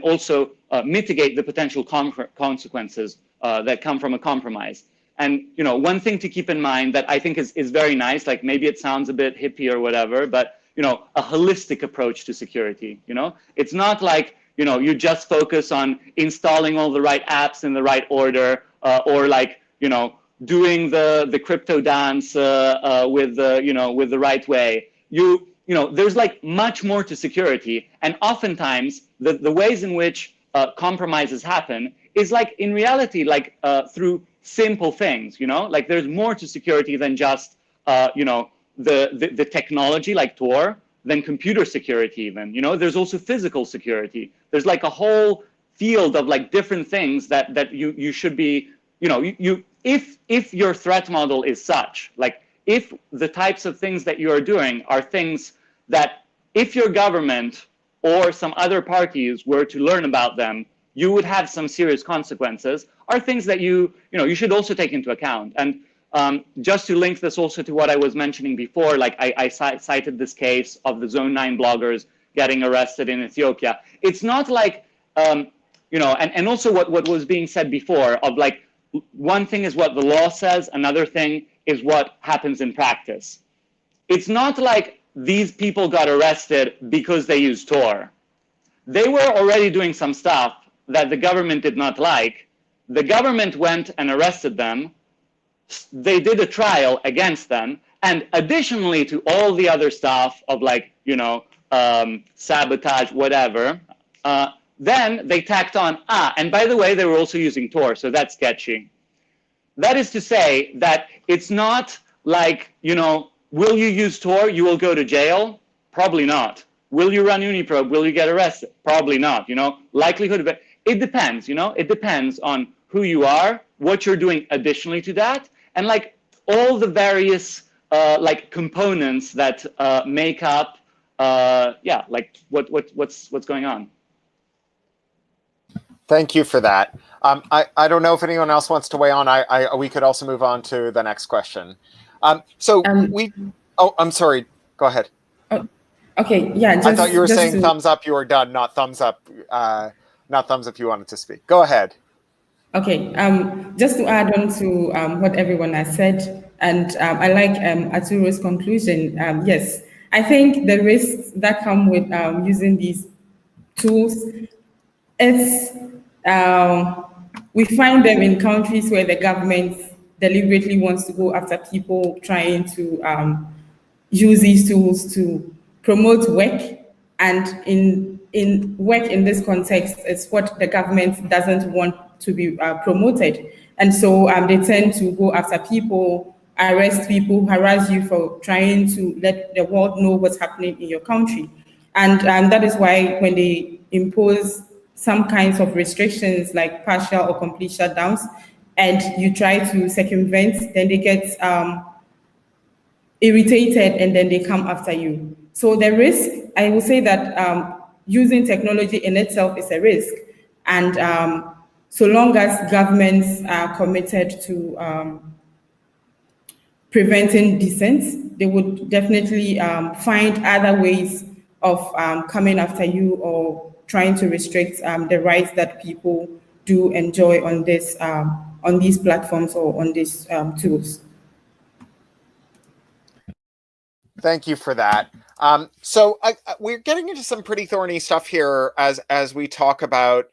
also mitigate the potential consequences that come from a compromise. And one thing to keep in mind that I think is very nice, like maybe it sounds a bit hippie or whatever, but a holistic approach to security. It's not like you just focus on installing all the right apps in the right order, or like doing the crypto dance with the right way. There's like much more to security, and oftentimes the ways in which compromises happen is like in reality like through simple things. Like there's more to security than just the technology like Tor, than computer security even. There's also physical security. There's like a whole field of like different things that you should be, if your threat model is such, like if the types of things that you are doing are things that if your government or some other parties were to learn about them, you would have some serious consequences, are things that you should also take into account. And just to link this also to what I was mentioning before, like I cited this case of the Zone 9 bloggers getting arrested in Ethiopia. It's not like, and also what was being said before of like, one thing is what the law says, another thing is what happens in practice. It's not like these people got arrested because they used Tor. They were already doing some stuff that the government did not like. The government went and arrested them. They did a trial against them. And additionally to all the other stuff of like, sabotage, whatever, then they tacked on, and by the way, they were also using Tor, so that's sketchy. That is to say that it's not like, will you use Tor? You will go to jail? Probably not. Will you run Uniprobe? Will you get arrested? Probably not. Likelihood of it. It depends. It depends on who you are, what you're doing additionally to that, and like all the various like components that make up, like what's going on. Thank you for that. I don't know if anyone else wants to weigh on. We could also move on to the next question. I'm sorry. Go ahead. Okay. Yeah. I thought you were saying thumbs up. You were done. Not thumbs up. Not thumbs up. You wanted to speak. Go ahead. Okay. Just to add on to what everyone has said, and I like Arturo's conclusion. Yes, I think the risks that come with using these tools, we find them in countries where the government deliberately wants to go after people trying to use these tools to promote work. And in work in this context, it's what the government doesn't want to be promoted. And so they tend to go after people, arrest people, harass you for trying to let the world know what's happening in your country. And that is why when they impose some kinds of restrictions like partial or complete shutdowns, and you try to circumvent, then they get irritated and then they come after you. So the risk, I will say that using technology in itself is a risk. And so long as governments are committed to preventing dissent, they would definitely find other ways of coming after you or trying to restrict the rights that people do enjoy on this on these platforms or on these tools. Thank you for that. So we're getting into some pretty thorny stuff here as we talk about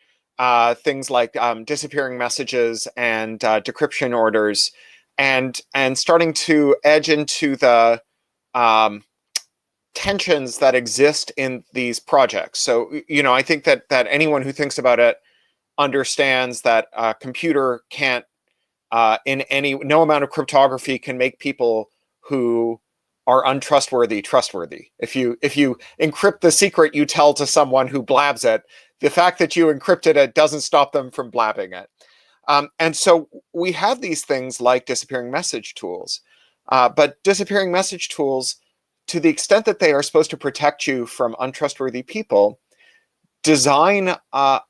things like disappearing messages and decryption orders, and starting to edge into the tensions that exist in these projects. So, I think that anyone who thinks about it understands that a computer can't, no amount of cryptography can make people who are untrustworthy trustworthy. If you encrypt the secret you tell to someone who blabs it, the fact that you encrypted it doesn't stop them from blabbing it. And so we have these things like disappearing message tools, but disappearing message tools, to the extent that they are supposed to protect you from untrustworthy people, design a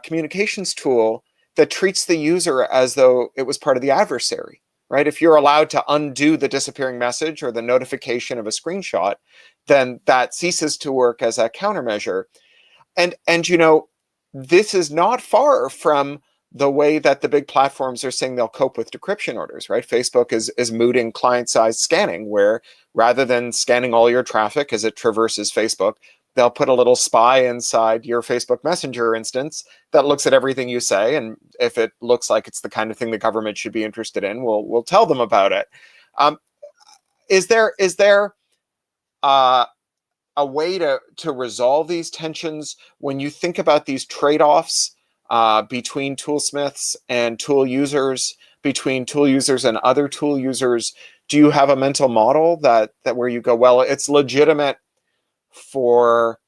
communications tool that treats the user as though it was part of the adversary, right? If you're allowed to undo the disappearing message or the notification of a screenshot, then that ceases to work as a countermeasure. And this is not far from the way that the big platforms are saying they'll cope with decryption orders, right? Facebook is mooting client-side scanning, where rather than scanning all your traffic as it traverses Facebook, they'll put a little spy inside your Facebook Messenger instance that looks at everything you say, and if it looks like it's the kind of thing the government should be interested in, we'll tell them about it. Is there a way to resolve these tensions when you think about these trade-offs between toolsmiths and tool users, between tool users and other tool users? Do you have a mental model that where you go, well, it's legitimate for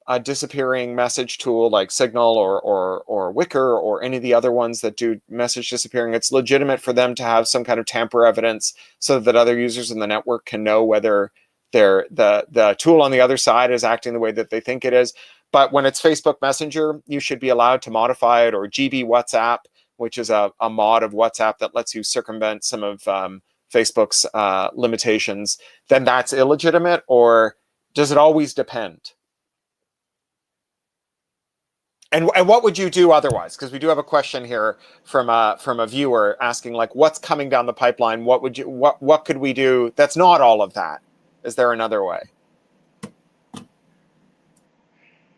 a disappearing message tool like Signal or Wicker or any of the other ones that do message disappearing, it's legitimate for them to have some kind of tamper evidence so that other users in the network can know whether the tool on the other side is acting the way that they think it is. But when it's Facebook Messenger, you should be allowed to modify it, or GB WhatsApp, which is a mod of WhatsApp that lets you circumvent some of Facebook's limitations. Then that's illegitimate, or does it always depend? And what would you do otherwise? Because we do have a question here from a viewer asking, like, what's coming down the pipeline? What could we do that's not all of that? Is there another way?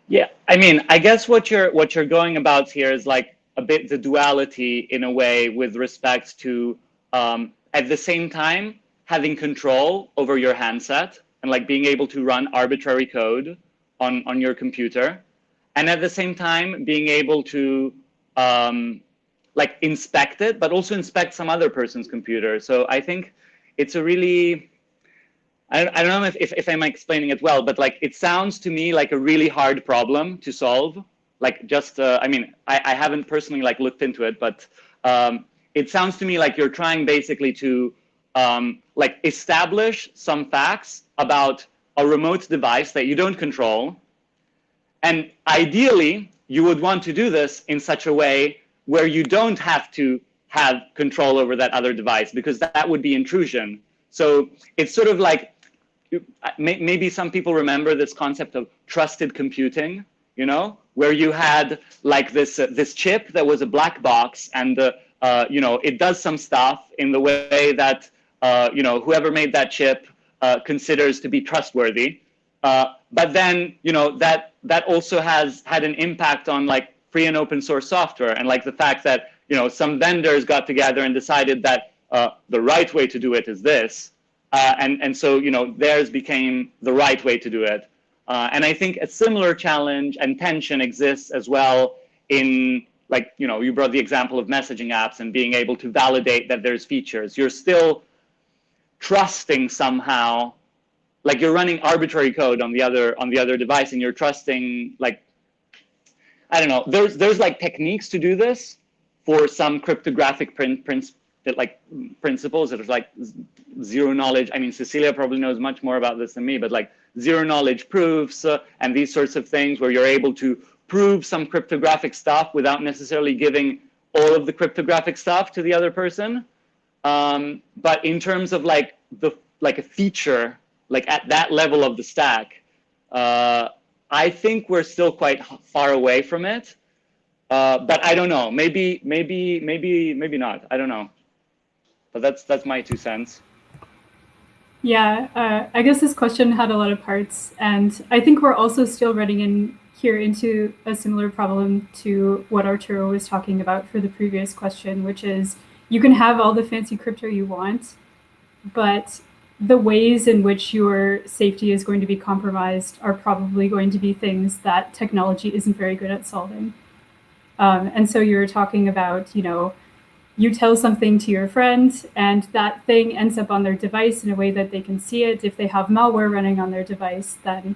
Yeah, I mean, I guess what you're going about here is like a bit the duality in a way with respect to at the same time having control over your handset and like being able to run arbitrary code on your computer, and at the same time being able to like inspect it, but also inspect some other person's computer. So I think it's a really, I don't know if I'm explaining it well, but like it sounds to me like a really hard problem to solve. Like just, I mean, I haven't personally like looked into it, but it sounds to me like you're trying basically to like establish some facts about a remote device that you don't control. And ideally, you would want to do this in such a way where you don't have to have control over that other device, because that would be intrusion. So it's sort of like, maybe some people remember this concept of trusted computing, you know, where you had like this chip that was a black box, and you know, it does some stuff in the way that you know, whoever made that chip considers to be trustworthy. But then, you know, that also has had an impact on like free and open source software, and like the fact that, you know, some vendors got together and decided that the right way to do it is this. And so, you know, theirs became the right way to do it. And I think a similar challenge and tension exists as well in, like, you know, you brought the example of messaging apps and being able to validate that there's features. You're still trusting somehow, like you're running arbitrary code on the other device, and you're trusting, like, I don't know, there's like techniques to do this for some cryptographic principles that are like zero knowledge. I mean, Cecilia probably knows much more about this than me, but like zero knowledge proofs and these sorts of things where you're able to prove some cryptographic stuff without necessarily giving all of the cryptographic stuff to the other person. But in terms of like a feature, like at that level of the stack, I think we're still quite far away from it. But I don't know. Maybe not. I don't know. But that's my 2 cents. Yeah, I guess this question had a lot of parts, and I think we're also still running in here into a similar problem to what Arturo was talking about for the previous question, which is you can have all the fancy crypto you want, but the ways in which your safety is going to be compromised are probably going to be things that technology isn't very good at solving. And so you're talking about, you know, you tell something to your friend and that thing ends up on their device in a way that they can see it. If they have malware running on their device, then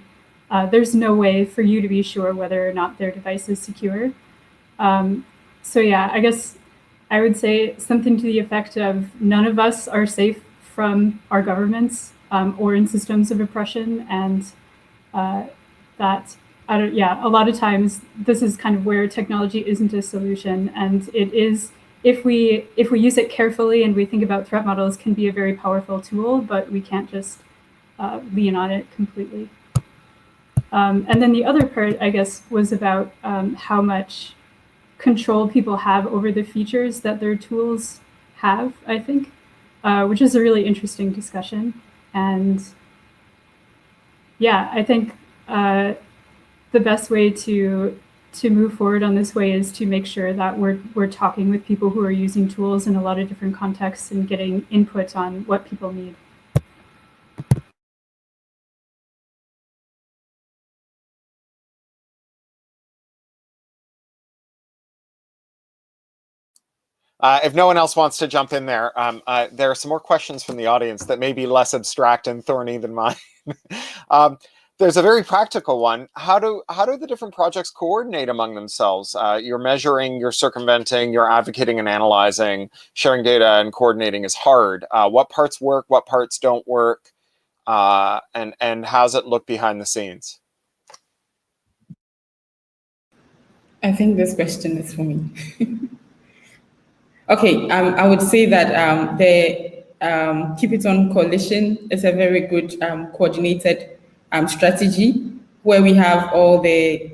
there's no way for you to be sure whether or not their device is secure. So yeah, I guess I would say something to the effect of none of us are safe from our governments or in systems of oppression, and that a lot of times this is kind of where technology isn't a solution, and it is, if we use it carefully and we think about threat models, can be a very powerful tool, but we can't just lean on it completely. And then the other part, I guess, was about how much control people have over the features that their tools have, I think, which is a really interesting discussion. And yeah, I think the best way to move forward on this way is to make sure that we're talking with people who are using tools in a lot of different contexts and getting input on what people need. If no one else wants to jump in there, there are some more questions from the audience that may be less abstract and thorny than mine. There's a very practical one. How do the different projects coordinate among themselves? You're measuring, you're circumventing, you're advocating and analyzing, sharing data and coordinating is hard. What parts work, what parts don't work, and how's it look behind the scenes? I think this question is for me. Okay, I would say that the Keep It On Coalition is a very good coordinated strategy where we have all the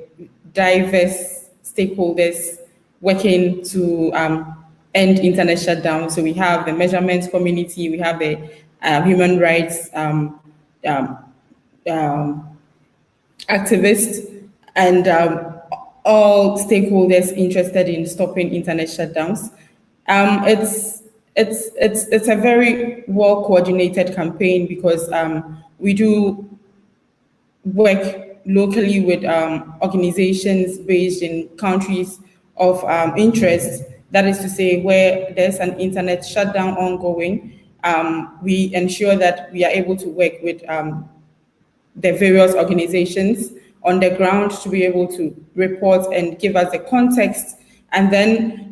diverse stakeholders working to end internet shutdown. So we have the measurement community, we have the human rights activists, and all stakeholders interested in stopping internet shutdowns. It's a very well coordinated campaign because we do work locally with organizations based in countries of interest. That is to say, where there's an internet shutdown ongoing, we ensure that we are able to work with the various organizations on the ground to be able to report and give us the context, and then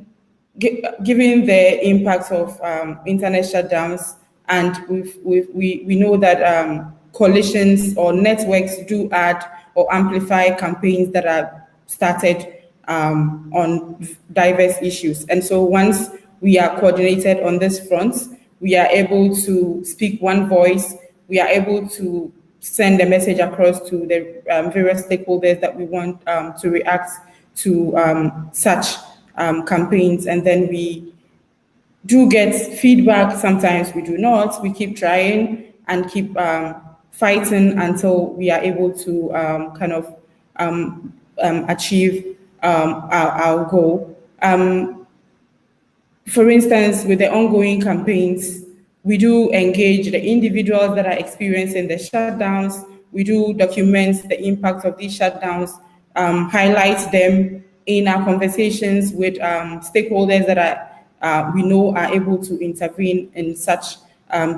given the impact of internet shutdowns, and we know that coalitions or networks do add or amplify campaigns that are started on diverse issues. And so once we are coordinated on this front, we are able to speak one voice, we are able to send a message across to the various stakeholders that we want to react to such campaigns, and then we do get feedback. Sometimes we do not. We keep trying and keep fighting until we are able to kind of achieve our goal. For instance, with the ongoing campaigns, we do engage the individuals that are experiencing the shutdowns. We do document the impact of these shutdowns, highlight them in our conversations with stakeholders that we know are able to intervene in such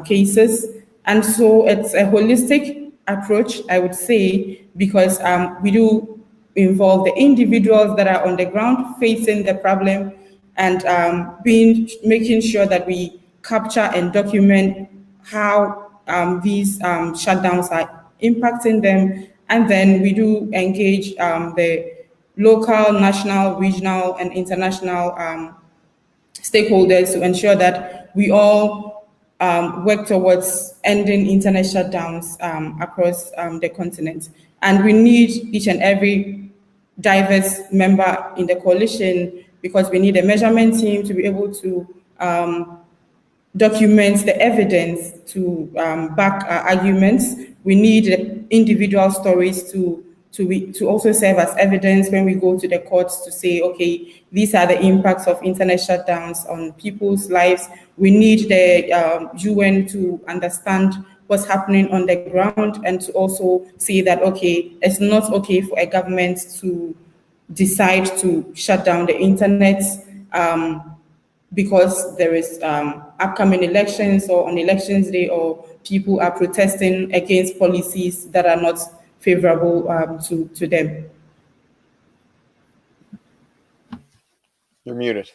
cases. And so it's a holistic approach, I would say, because we do involve the individuals that are on the ground facing the problem, and making sure that we capture and document how these shutdowns are impacting them. And then we do engage the local, national, regional, and international stakeholders to ensure that we all work towards ending internet shutdowns across the continent. And we need each and every diverse member in the coalition, because we need a measurement team to be able to document the evidence to back our arguments. We need individual stories to also serve as evidence when we go to the courts to say, okay, these are the impacts of internet shutdowns on people's lives. We need the UN to understand what's happening on the ground, and to also say that, okay, it's not okay for a government to decide to shut down the internet because there is upcoming elections, or on elections day, or people are protesting against policies that are not favorable to them. You're muted.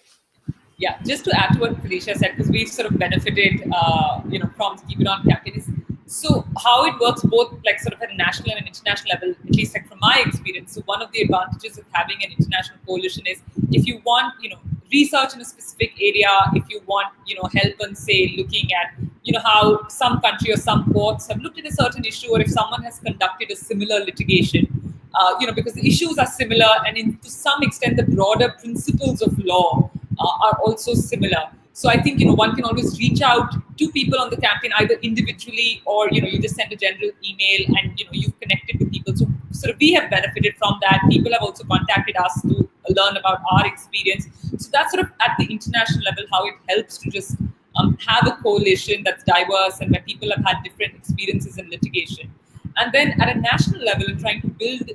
Yeah, just to add to what Felicia said, because we've sort of benefited, from the Keep It On campaign. So how it works both like sort of at a national and an international level, at least like from my experience. So one of the advantages of having an international coalition is if you want, research in a specific area, if you want, help on say looking at, how some country or some courts have looked at a certain issue, or if someone has conducted a similar litigation, because the issues are similar and to some extent the broader principles of law are also similar. So I think, one can always reach out to people on the campaign either individually or, you just send a general email and, you've connected with people. So sort of we have benefited from that. People have also contacted us to learn about our experience. So that's sort of at the international level how it helps to just have a coalition that's diverse and where people have had different experiences in litigation. And then at a national level, in trying to build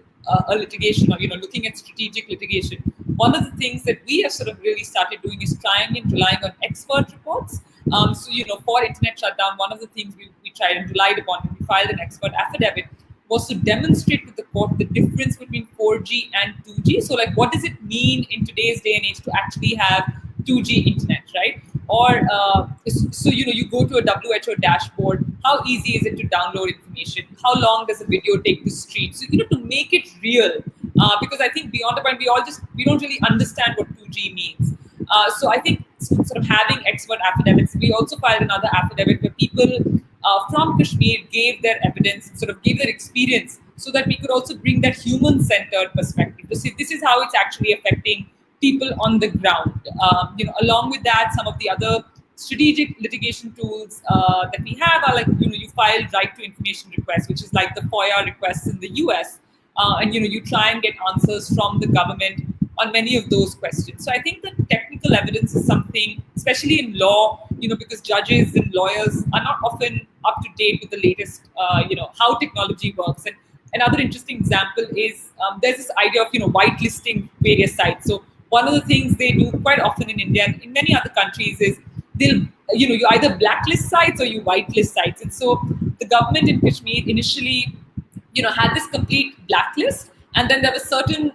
a litigation or, looking at strategic litigation, one of the things that we have sort of really started doing is trying and relying on expert reports. So, for internet shutdown, one of the things we tried and relied upon when we filed an expert affidavit was to demonstrate to the court the difference between 4G and 2G. So, like, what does it mean in today's day and age to actually have 2G internet, right? Or, so, you go to a WHO dashboard, how easy is it to download information? How long does a video take to stream? So, to make it real, because I think beyond the point, we don't really understand what 2G means. So I think sort of having expert affidavits, we also filed another affidavit where people from Kashmir gave their evidence, sort of gave their experience, so that we could also bring that human-centered perspective to see this is how it's actually affecting people on the ground. Along with that, some of the other strategic litigation tools that we have are like, you file right to information requests, which is like the FOIA requests in the US. And you try and get answers from the government on many of those questions. So I think that technical evidence is something, especially in law, because judges and lawyers are not often up to date with the latest, how technology works. And another interesting example is there's this idea of, whitelisting various sites. So one of the things they do quite often in India and in many other countries is they'll, you either blacklist sites or you whitelist sites. And so the government in Kashmir initially, had this complete blacklist, and then there were certain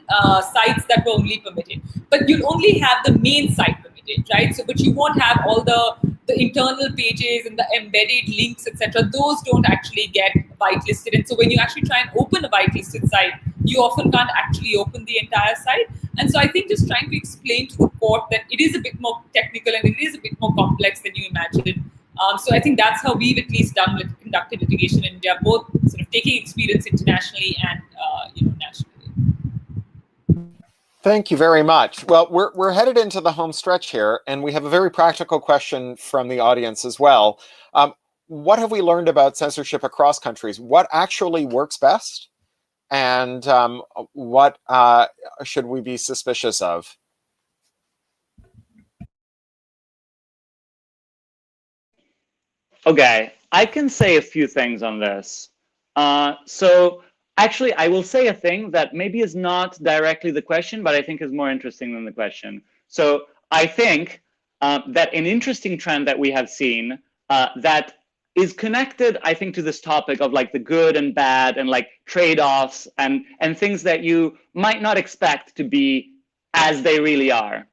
sites that were only permitted. But you'll only have the main site permitted, right? So, but you won't have all the internal pages and the embedded links, etc. Those don't actually get whitelisted. And so when you actually try and open a whitelisted site, you often can't actually open the entire site. And so I think just trying to explain to the court that it is a bit more technical and it is a bit more complex than you imagine. So I think that's how we've at least conducted litigation in India, both sort of taking experience internationally and nationally. Thank you very much. Well, we're headed into the home stretch here, and we have a very practical question from the audience as well. What have we learned about censorship across countries? What actually works best? And what should we be suspicious of? Okay, I can say a few things on this. So actually, I will say a thing that maybe is not directly the question, but I think is more interesting than the question. So I think that an interesting trend that we have seen that is connected, I think, to this topic of like the good and bad and like trade-offs and things that you might not expect to be as they really are,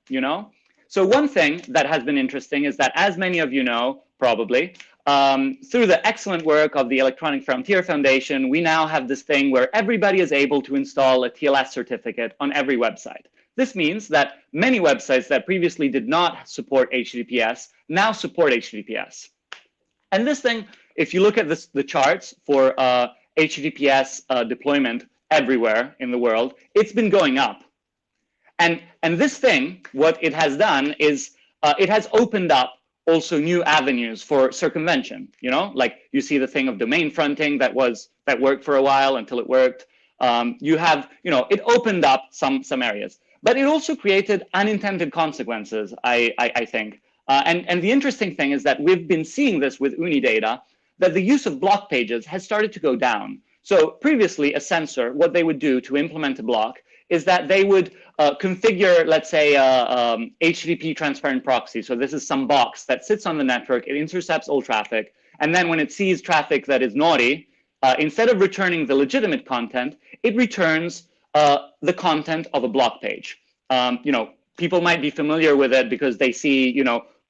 So one thing that has been interesting is that, as many of you know, probably, through the excellent work of the Electronic Frontier Foundation, we now have this thing where everybody is able to install a TLS certificate on every website. This means that many websites that previously did not support HTTPS now support HTTPS. And this thing, if you look at the charts for HTTPS deployment everywhere in the world, it's been going up. And this thing, what it has done is it has opened up also new avenues for circumvention. Like you see the thing of domain fronting that worked for a while until it worked. You have, it opened up some areas, but it also created unintended consequences, I think. And the interesting thing is that we've been seeing this with UNI data, that the use of block pages has started to go down. So previously, a censor, what they would do to implement a block is that they would configure, let's say, HTTP transparent proxy. So this is some box that sits on the network. It intercepts all traffic. And then when it sees traffic that is naughty, instead of returning the legitimate content, it returns the content of a block page. People might be familiar with it because they see,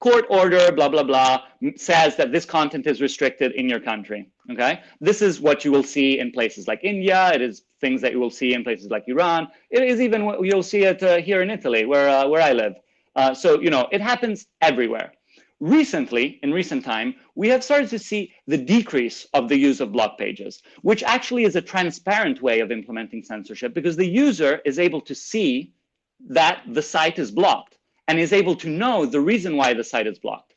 court order, blah, blah, blah, says that this content is restricted in your country, okay? This is what you will see in places like India. It is things that you will see in places like Iran. It is even what you'll see it here in Italy, where I live. So, it happens everywhere. Recently, in recent time, we have started to see the decrease of the use of block pages, which actually is a transparent way of implementing censorship because the user is able to see that the site is blocked and is able to know the reason why the site is blocked.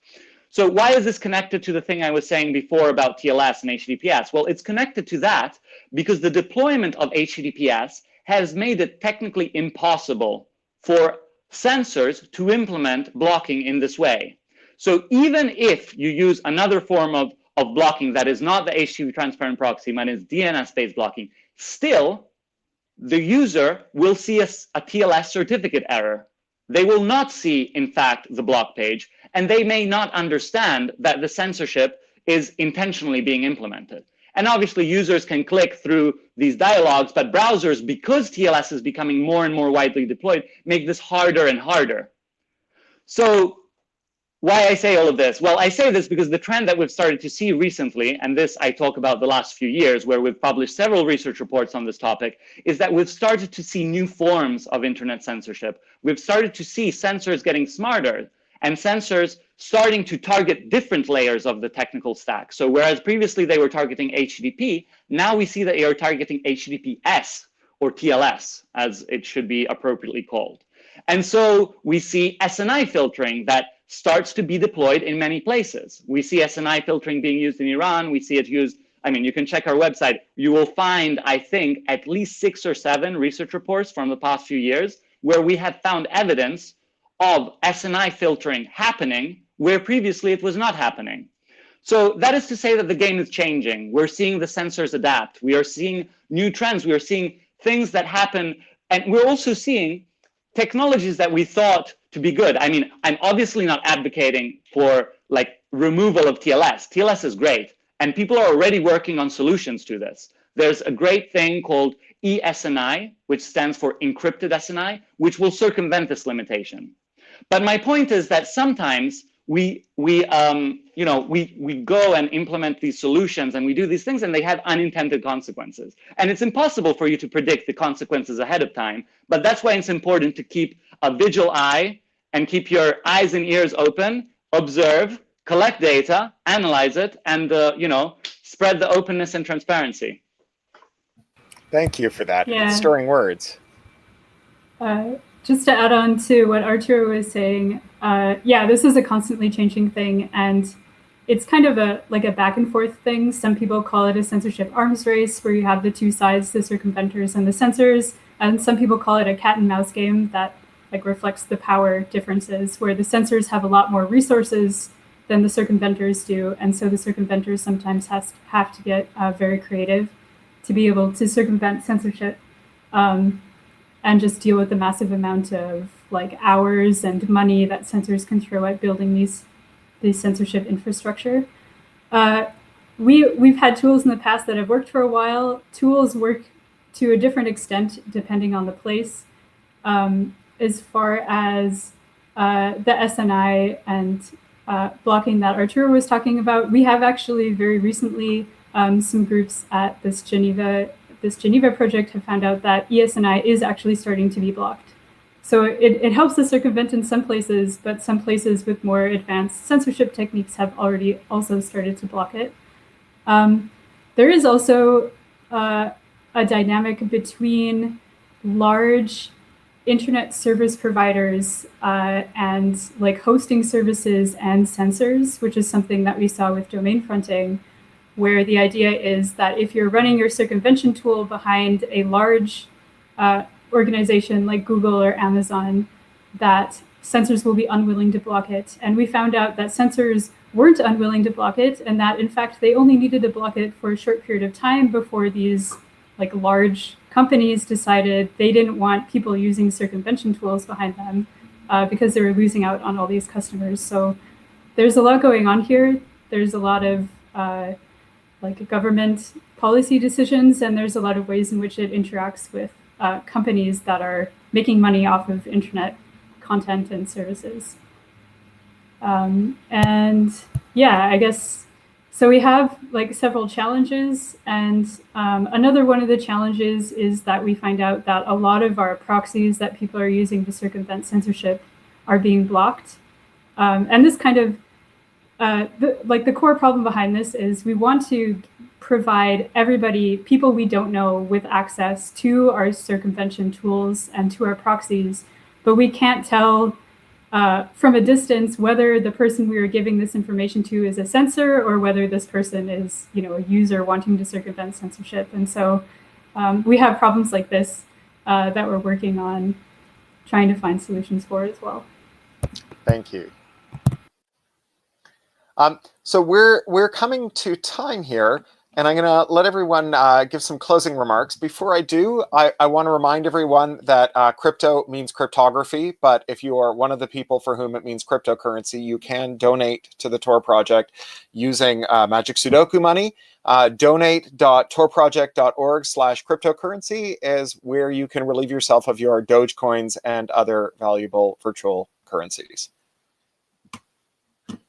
So why is this connected to the thing I was saying before about TLS and HTTPS? Well, it's connected to that because the deployment of HTTPS has made it technically impossible for censors to implement blocking in this way. So even if you use another form of blocking that is not the HTTP transparent proxy, but is DNS-based blocking, still the user will see a TLS certificate error. They will not see, in fact, the block page, and they may not understand that the censorship is intentionally being implemented. And obviously, users can click through these dialogues, but browsers, because TLS is becoming more and more widely deployed, make this harder and harder. So why I say all of this? Well, I say this because the trend that we've started to see recently, and this I talk about the last few years, where we've published several research reports on this topic, is that we've started to see new forms of internet censorship. We've started to see censors getting smarter and censors starting to target different layers of the technical stack. So whereas previously they were targeting HTTP, now we see that they are targeting HTTPS, or TLS, as it should be appropriately called. And so we see SNI filtering that starts to be deployed in many places. We see SNI filtering being used in Iran. We see it used, I mean, you can check our website. You will find, I think, at least 6 or 7 research reports from the past few years where we have found evidence of SNI filtering happening where previously it was not happening. So that is to say that the game is changing. We're seeing the censors adapt. We are seeing new trends. We are seeing things that happen. And we're also seeing technologies that we thought to be good. I mean, I'm obviously not advocating for like removal of TLS. TLS is great, and people are already working on solutions to this. There's a great thing called ESNI, which stands for encrypted SNI, which will circumvent this limitation. But my point is that sometimes we go and implement these solutions and we do these things and they have unintended consequences. And it's impossible for you to predict the consequences ahead of time. But that's why it's important to keep a vigil eye and keep your eyes and ears open, observe, collect data, analyze it, and spread the openness and transparency. Thank you for that. Yeah. Stirring words. Just to add on to what Arturo was saying, this is a constantly changing thing, and it's kind of a back and forth thing. Some people call it a censorship arms race, where you have the two sides, the circumventors and the censors, and some people call it a cat and mouse game that reflects the power differences, where the censors have a lot more resources than the circumventors do, and so the circumventors sometimes have to get very creative to be able to circumvent censorship. And just deal with the massive amount of hours and money that censors can throw at building these censorship infrastructure. We've had tools in the past that have worked for a while. Tools work to a different extent depending on the place. As far as the SNI and blocking that Arturo was talking about, we have actually very recently some groups at this Geneva project have found out that ESNI is actually starting to be blocked. So it helps to circumvent in some places, but some places with more advanced censorship techniques have already also started to block it. There is also a dynamic between large internet service providers and hosting services and censors, which is something that we saw with domain fronting, where the idea is that if you're running your circumvention tool behind a large organization like Google or Amazon, that censors will be unwilling to block it. And we found out that censors weren't unwilling to block it, and that in fact they only needed to block it for a short period of time before these large companies decided they didn't want people using circumvention tools behind them because they were losing out on all these customers. So there's a lot going on here. There's a lot of government policy decisions, and there's a lot of ways in which it interacts with companies that are making money off of internet content and services. And yeah, I guess, so we have like several challenges, and another one of the challenges is that we find out that a lot of our proxies that people are using to circumvent censorship are being blocked. And this kind of, the core problem behind this is we want to provide everybody, people we don't know, with access to our circumvention tools and to our proxies, but we can't tell from a distance whether the person we are giving this information to is a censor or whether this person is, a user wanting to circumvent censorship. And so we have problems like this that we're working on trying to find solutions for as well. Thank you. So we're coming to time here, and I'm going to let everyone give some closing remarks. Before I do, I want to remind everyone that crypto means cryptography, but if you are one of the people for whom it means cryptocurrency, you can donate to the Tor project using Magic Sudoku money. Donate.torproject.org/cryptocurrency is where you can relieve yourself of your Dogecoins and other valuable virtual currencies.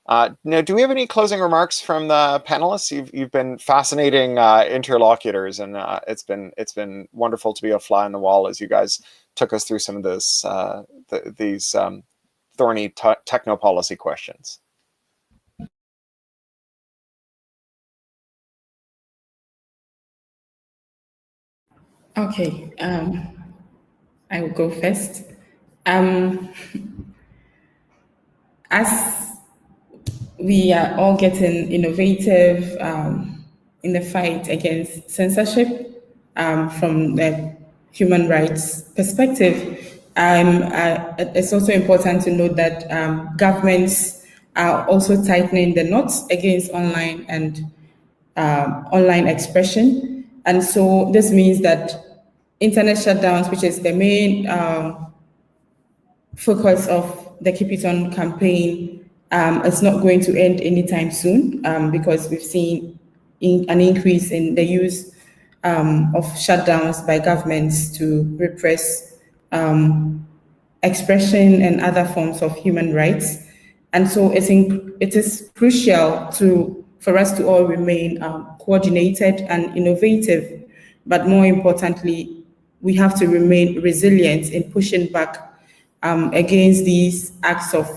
Now, do we have any closing remarks from the panelists? You've been fascinating interlocutors, and it's been wonderful to be a fly on the wall as you guys took us through some of this these thorny techno policy questions. Okay, I will go first. As we are all getting innovative in the fight against censorship from the human rights perspective, it's also important to note that governments are also tightening the knots against online and online expression. And so this means that internet shutdowns, which is the main focus of the Keep It On campaign, it's not going to end anytime soon because we've seen an increase in the use of shutdowns by governments to repress expression and other forms of human rights. And so it is crucial for us to all remain coordinated and innovative, but more importantly, we have to remain resilient in pushing back against these acts of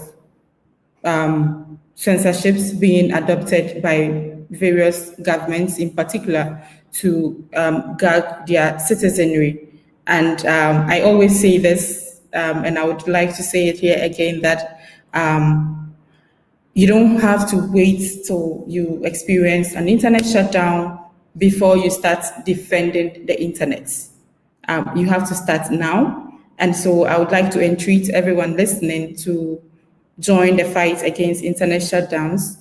censorships being adopted by various governments, in particular, to guard their citizenry. And I always say this, and I would like to say it here again, that you don't have to wait till you experience an internet shutdown before you start defending the internet. You have to start now. And so I would like to entreat everyone listening to join the fight against internet shutdowns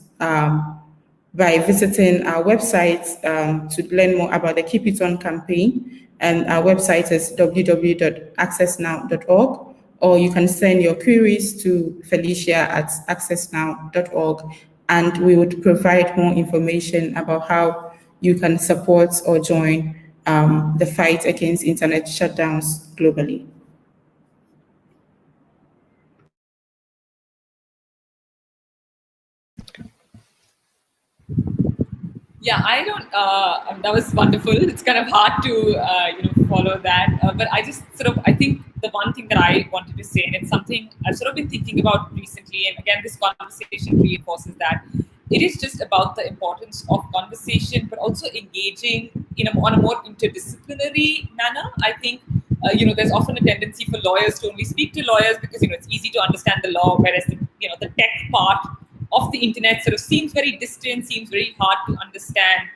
by visiting our website to learn more about the Keep It On campaign. And our website is www.accessnow.org, or you can send your queries to Felicia@accessnow.org, and we would provide more information about how you can support or join the fight against internet shutdowns globally. Yeah, I don't. That was wonderful. It's kind of hard to follow that, but I just I think the one thing that I wanted to say, and it's something I've been thinking about recently, and again, this conversation reinforces that it is just about the importance of conversation, but also engaging on a more interdisciplinary manner. I think there's often a tendency for lawyers to only speak to lawyers because it's easy to understand the law, whereas the tech part of the internet seems very distant, seems very hard to understand.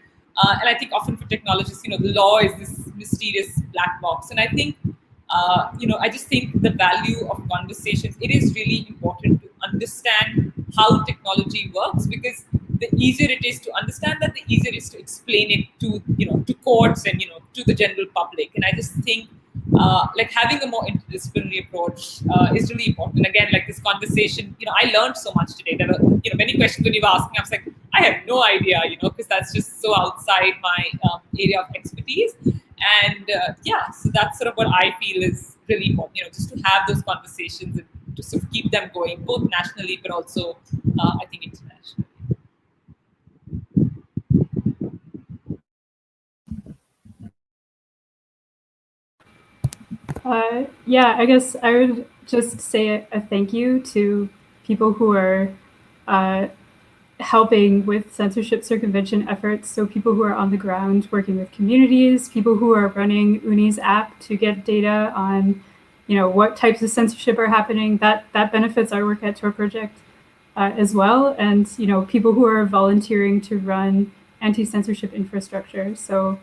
And I think often for technologists, the law is this mysterious black box. And I think, I just think the value of conversations, it is really important to understand how technology works, because the easier it is to understand that, the easier it is to explain it to, to courts and, to the general public. And I just think, having a more interdisciplinary approach is really important. Again, this conversation, I learned so much today. There were, many questions when you were asking, I was like, I have no idea, because that's just so outside my area of expertise. And so that's what I feel is really important, just to have those conversations and to keep them going, both nationally, but also I think internationally. Yeah, I guess I would just say a thank you to people who are helping with censorship circumvention efforts. So people who are on the ground working with communities, people who are running Uni's app to get data on, what types of censorship are happening. That benefits our work at Tor Project as well, and people who are volunteering to run anti-censorship infrastructure. So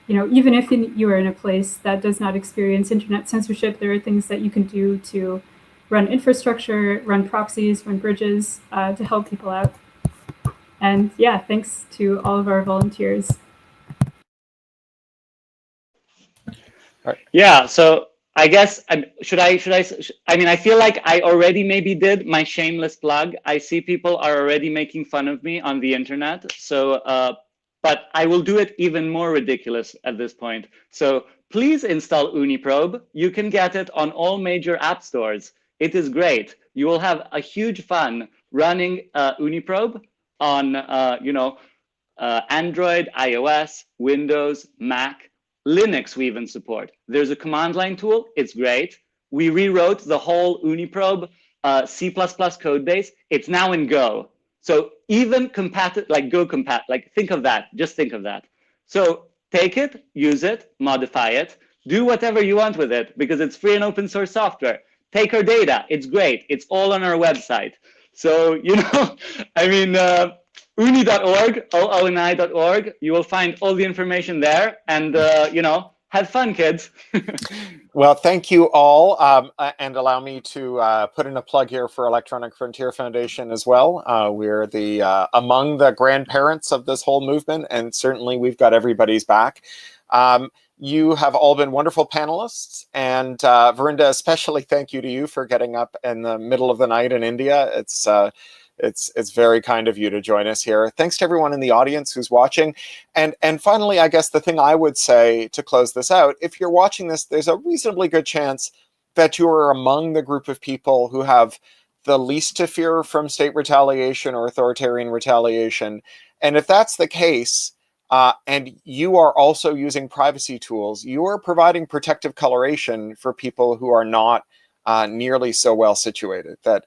even if you are in a place that does not experience internet censorship, there are things that you can do to run infrastructure, run proxies, run bridges to help people out. And yeah, thanks to all of our volunteers. Yeah, so I guess I mean, I feel like I already maybe did my shameless plug. I see people are already making fun of me on the internet. So, but I will do it even more ridiculous at this point. So please install Uniprobe. You can get it on all major app stores. It is great. You will have a huge fun running Uniprobe on, Android, iOS, Windows, Mac, Linux we even support. There's a command line tool. It's great. We rewrote the whole Uniprobe C++ code base. It's now in Go. So even Go compat, think of that. Just think of that. So take it, use it, modify it, do whatever you want with it because it's free and open source software. Take our data. It's great. It's all on our website. So, I mean, uni.org, ooni.org. You will find all the information there, and have fun, kids. Well, thank you all, and allow me to put in a plug here for Electronic Frontier Foundation as well. We're among the grandparents of this whole movement, and certainly we've got everybody's back. You have all been wonderful panelists, and Verinda, especially thank you to you for getting up in the middle of the night in India. It's very kind of you to join us here. Thanks to everyone in the audience who's watching. And finally, I guess the thing I would say to close this out, if you're watching this, there's a reasonably good chance that you are among the group of people who have the least to fear from state retaliation or authoritarian retaliation. And if that's the case, and you are also using privacy tools, you are providing protective coloration for people who are not nearly so well situated. That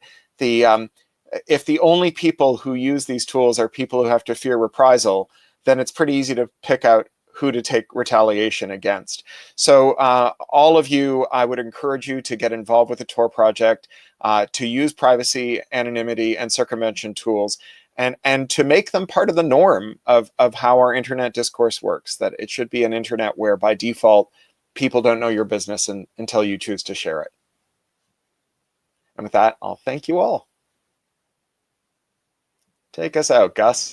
if the only people who use these tools are people who have to fear reprisal, then it's pretty easy to pick out who to take retaliation against. So all of you, I would encourage you to get involved with the Tor project, to use privacy, anonymity, and circumvention tools, and to make them part of the norm of how our internet discourse works, that it should be an internet where by default, people don't know your business until you choose to share it. And with that, I'll thank you all. Take us out, Gus.